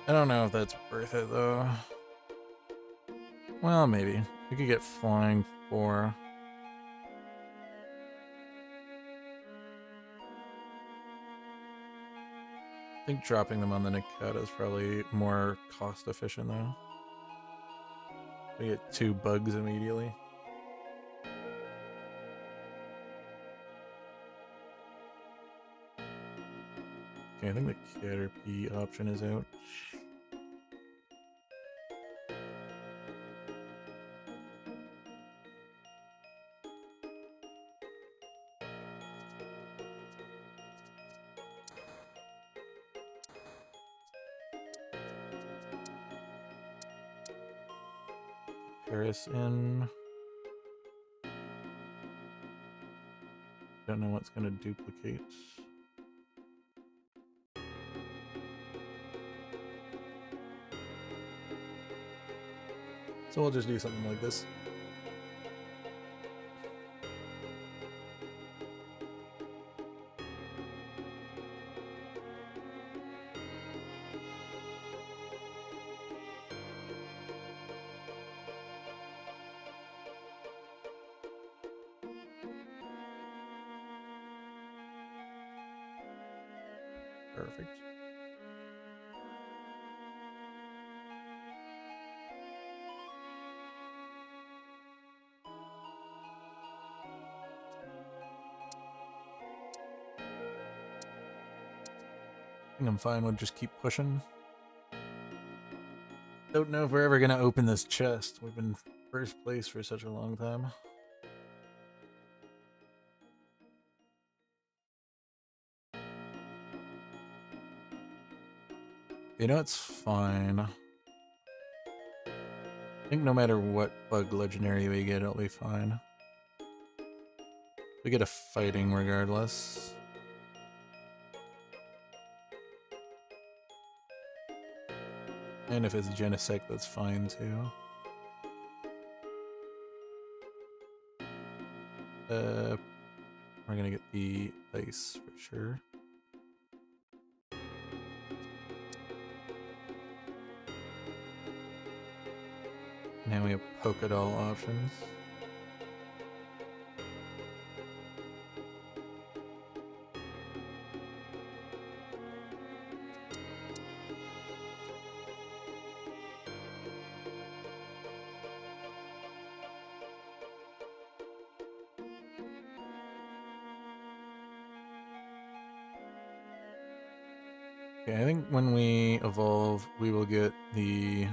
I don't know if that's worth it though. Well, maybe. We could get flying for. I think dropping them on the Niketa is probably more cost efficient though. We get 2 bugs immediately. Okay, I think the Caterpie option is out. Paris in. Don't know what's going to duplicate. So we'll just do something like this. Perfect. I think I'm fine with just keep pushing. Don't know if we're ever gonna open this chest. We've been first place for such a long time. You know, it's fine. I think no matter what bug legendary we get, it'll be fine. We get a fighting regardless. And if it's Genesect, that's fine too. We're gonna get the ice for sure. Now we have Polka Doll options. Okay, I think when we evolve, we will get the...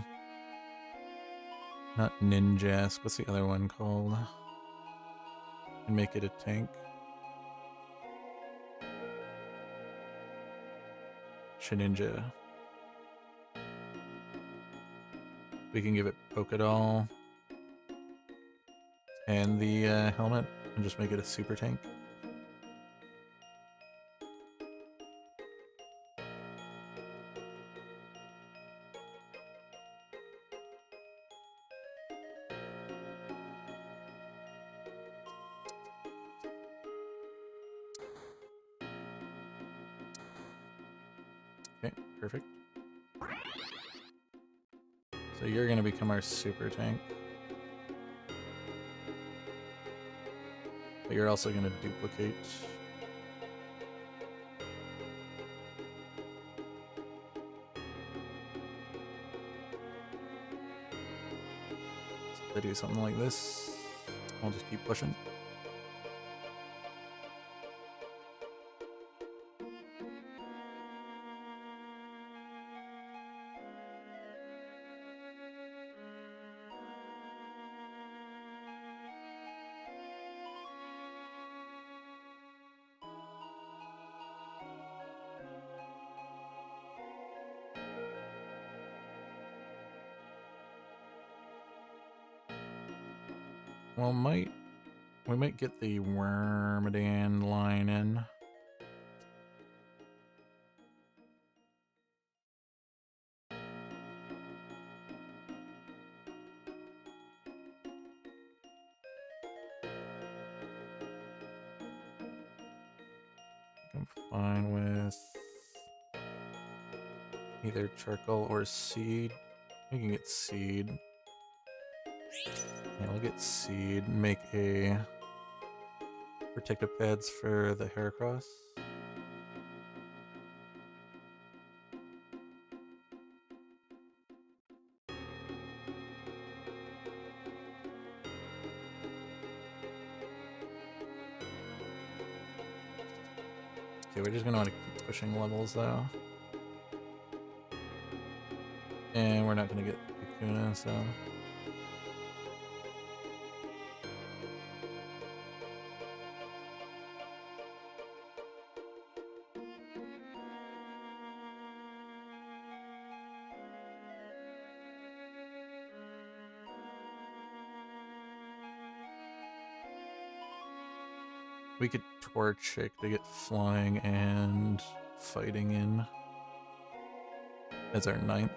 Not Ninjask, what's the other one called? And make it a tank. Shedinja. We can give it Polka Doll and the helmet and just make it a super tank. Okay, perfect. So you're going to become our super tank. But you're also going to duplicate. So if I do something like this, I'll just keep pushing. Well, we might get the Wormadam line in. I'm fine with either charcoal or seed. We can get seed. Yeah, we'll get seed. Make a protective pads for the Heracross. Okay, we're just gonna want to keep pushing levels though. And we're not gonna get Kakuna, so. We could Torchic to get flying and fighting in as our 9th.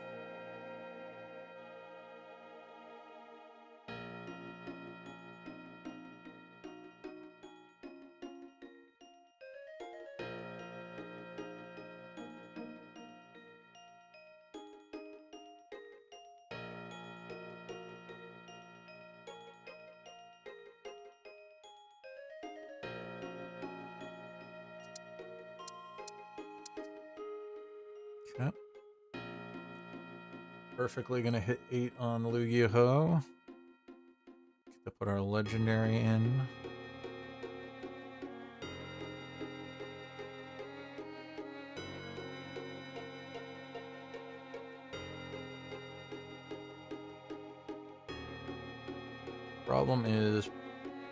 Okay. Perfectly gonna hit 8 on Lugia-Ho. Get to put our legendary in. Problem is,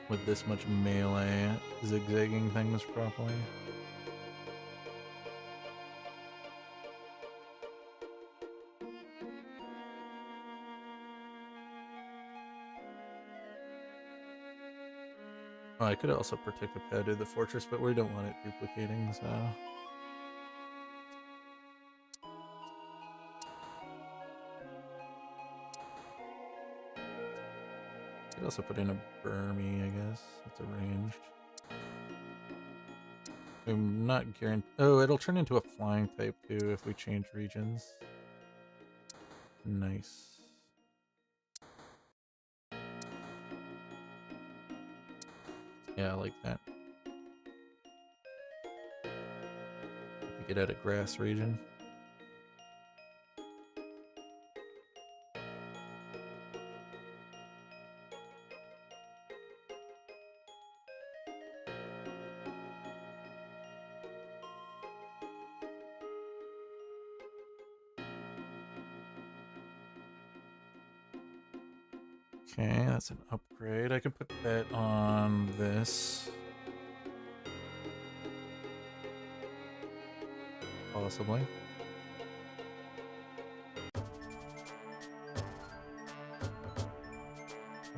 with this much melee, zigzagging things properly. I could also protect a pad of the fortress, but we don't want it duplicating, so... Could also put in a Burmy, I guess. It's arranged. I'm not guaranteed. Oh, it'll turn into a flying type too if we change regions. Nice. Yeah, I like that. Get out of grass region. Okay, that's an upgrade. I can put that on this. Possibly.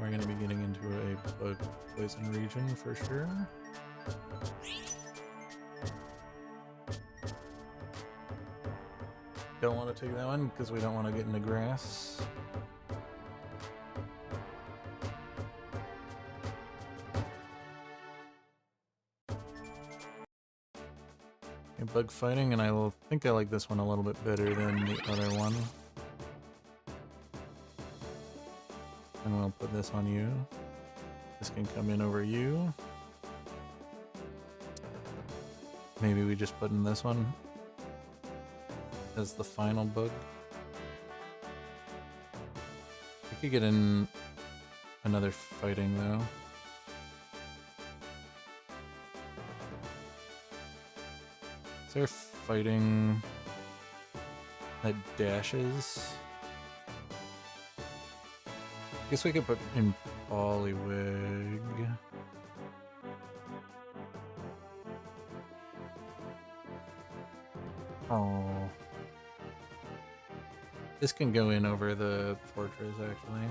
We're going to be getting into a bug poison region for sure. Don't want to take that one because we don't want to get into grass. Bug fighting, and I think I like this one a little bit better than the other one. And we'll put this on you. This can come in over you. Maybe we just put in this one as the final bug. We could get in another fighting though. Is there fighting that dashes? I guess we could put in Poliwag. Oh. This can go in over the fortress, actually.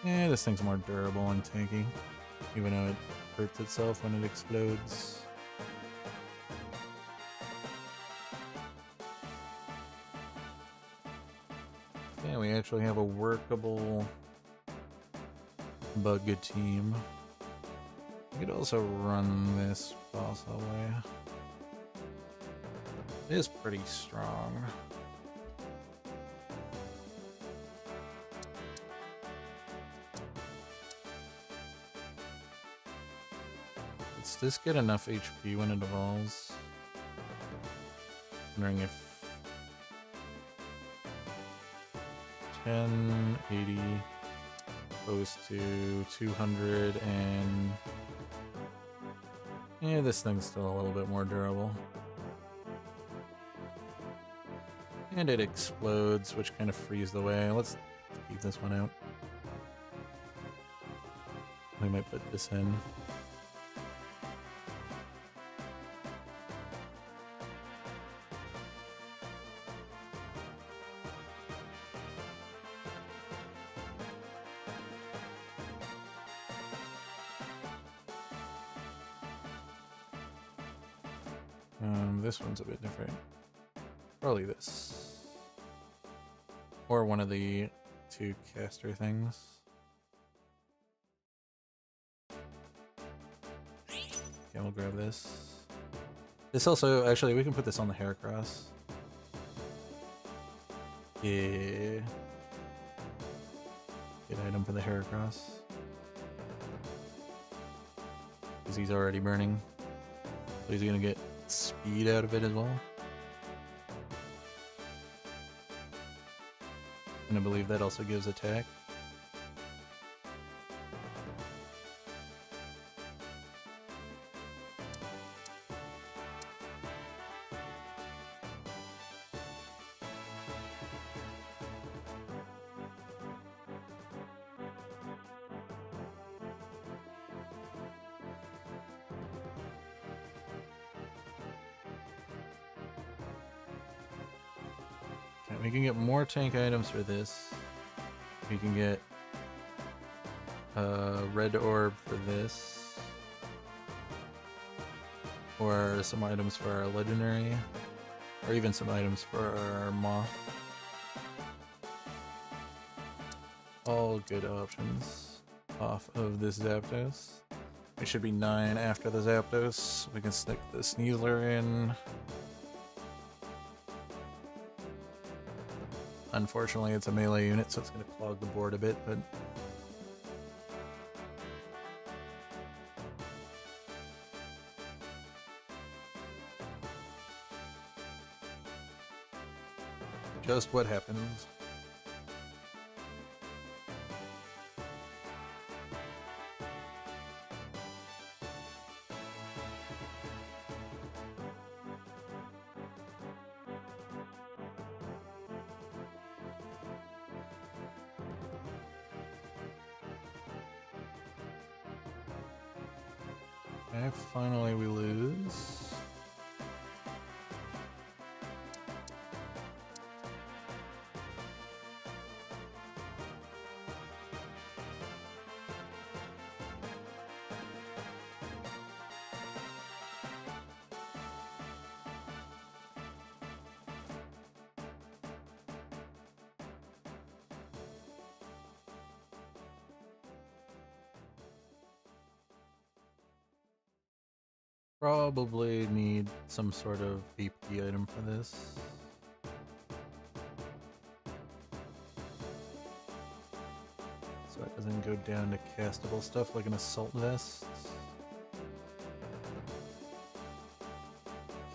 Yeah, this thing's more durable and tanky, even though it hurts itself when it explodes. Yeah, we actually have a workable bug team. We could also run this possibly. It is pretty strong. Does this get enough HP when it evolves? Wondering if 1080 goes to 200 and yeah, this thing's still a little bit more durable. And it explodes, which kind of frees the way. Let's keep this one out. We might put this in. This one's a bit different. Probably this. Or one of the two caster things. Okay, we'll grab this. This also, actually, we can put this on the Heracross. Yeah. Good item for the Heracross. Because he's already burning. So he's gonna get speed out of it as well. And I believe that also gives attack. We can get more tank items for this. We can get red orb for this. Or some items for our legendary. Or even some items for our moth. All good options off of this Zapdos. We should be 9 after the Zapdos. We can stick the Sneasler in. Unfortunately, it's a melee unit, so it's going to clog the board a bit, but... just what happens. Okay, finally we lose. Probably need some sort of BP item for this. So it doesn't go down to castable stuff like an assault vest.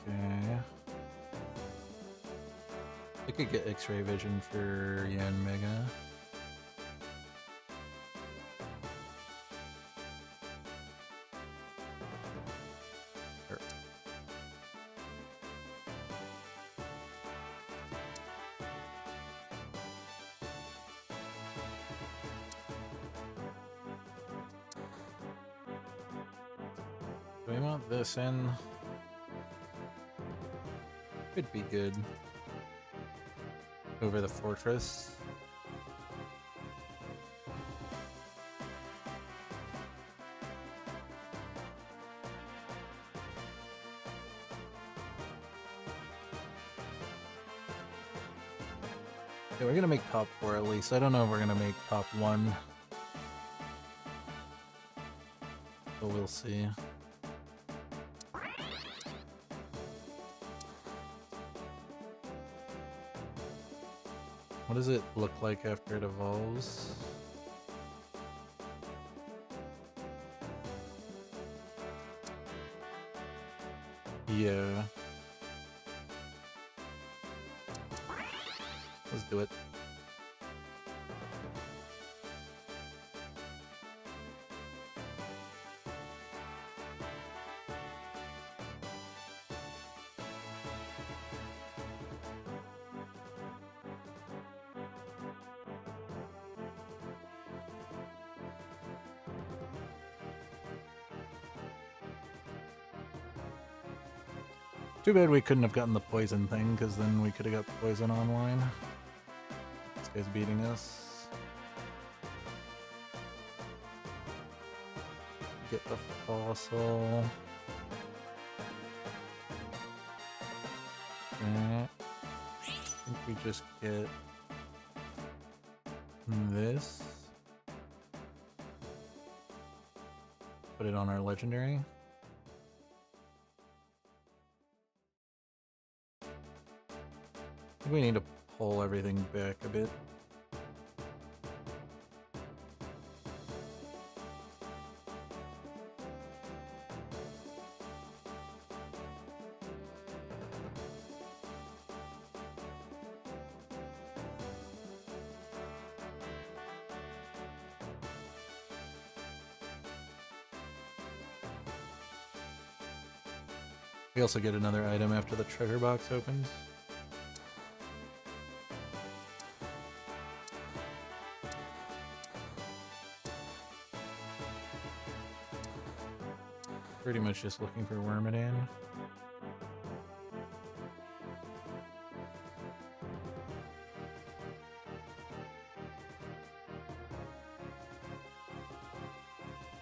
Okay. I could get X-ray vision for Yanmega. Do we want this in? Could be good. Over the fortress. Okay, we're gonna make top 4 at least. I don't know if we're gonna make top 1. But we'll see. What does it look like after it evolves? Yeah. Let's do it. Too bad we couldn't have gotten the poison thing, because then we could have got poison online. This guy's beating us. Get the fossil. Okay. I think we just get this. Put it on our legendary. I think we need to pull everything back a bit. We also get another item after the treasure box opens. Pretty much just looking for Wormadam.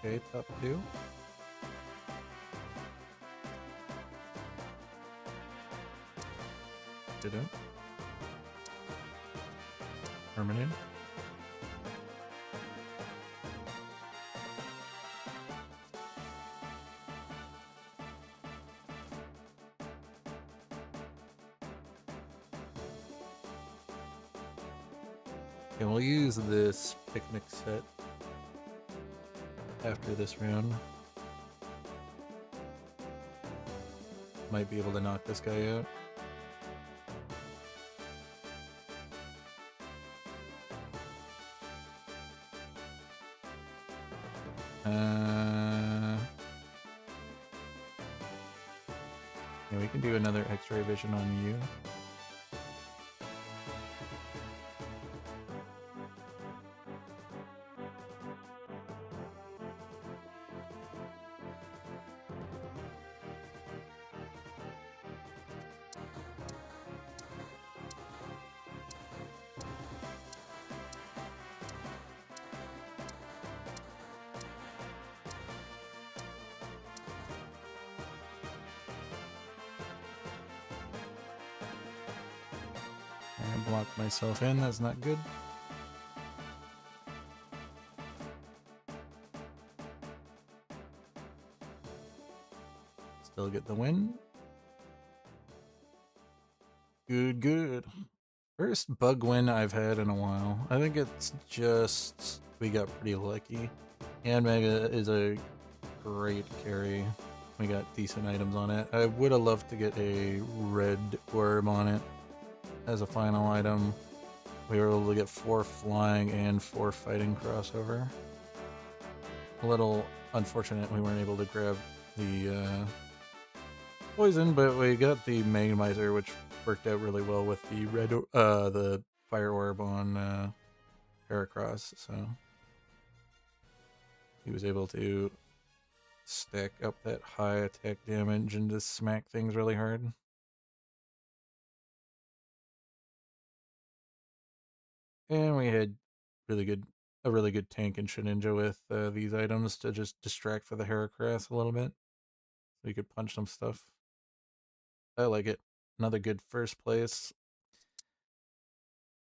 Okay, top 2. Didn't. Permanent. And we'll use this picnic set after this round. Might be able to knock this guy out. Yeah, we can do another X-ray vision on you. I blocked myself in, that's not good. Still get the win. Good, good. First bug win I've had in a while. I think it's just we got pretty lucky. And Mega is a great carry. We got decent items on it. I would have loved to get a red orb on it as a final item. We were able to get 4 flying and 4 fighting crossover. A little unfortunate we weren't able to grab the poison, but we got the Magnomizer, which worked out really well with the the fire orb on Heracross, so he was able to stack up that high attack damage and just smack things really hard. And we had a really good tank in Shedinja with these items to just distract for the Heracross a little bit. So you could punch some stuff. I like it. Another good first place.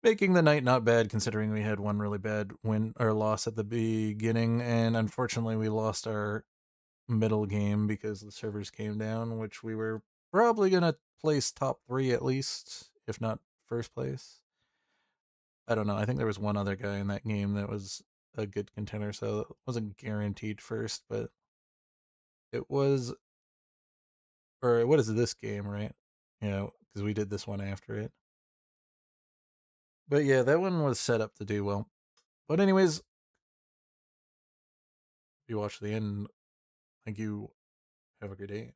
Making the night not bad considering we had one really bad win or loss at the beginning, and unfortunately we lost our middle game because the servers came down, which we were probably gonna place top 3 at least, if not first place. I don't know. I think there was one other guy in that game that was a good contender, so it wasn't guaranteed first, but it was. Or what is this game, right? Yeah, because we did this one after it. But yeah, that one was set up to do well. But anyways, if you watch the end, thank you. Have a good day.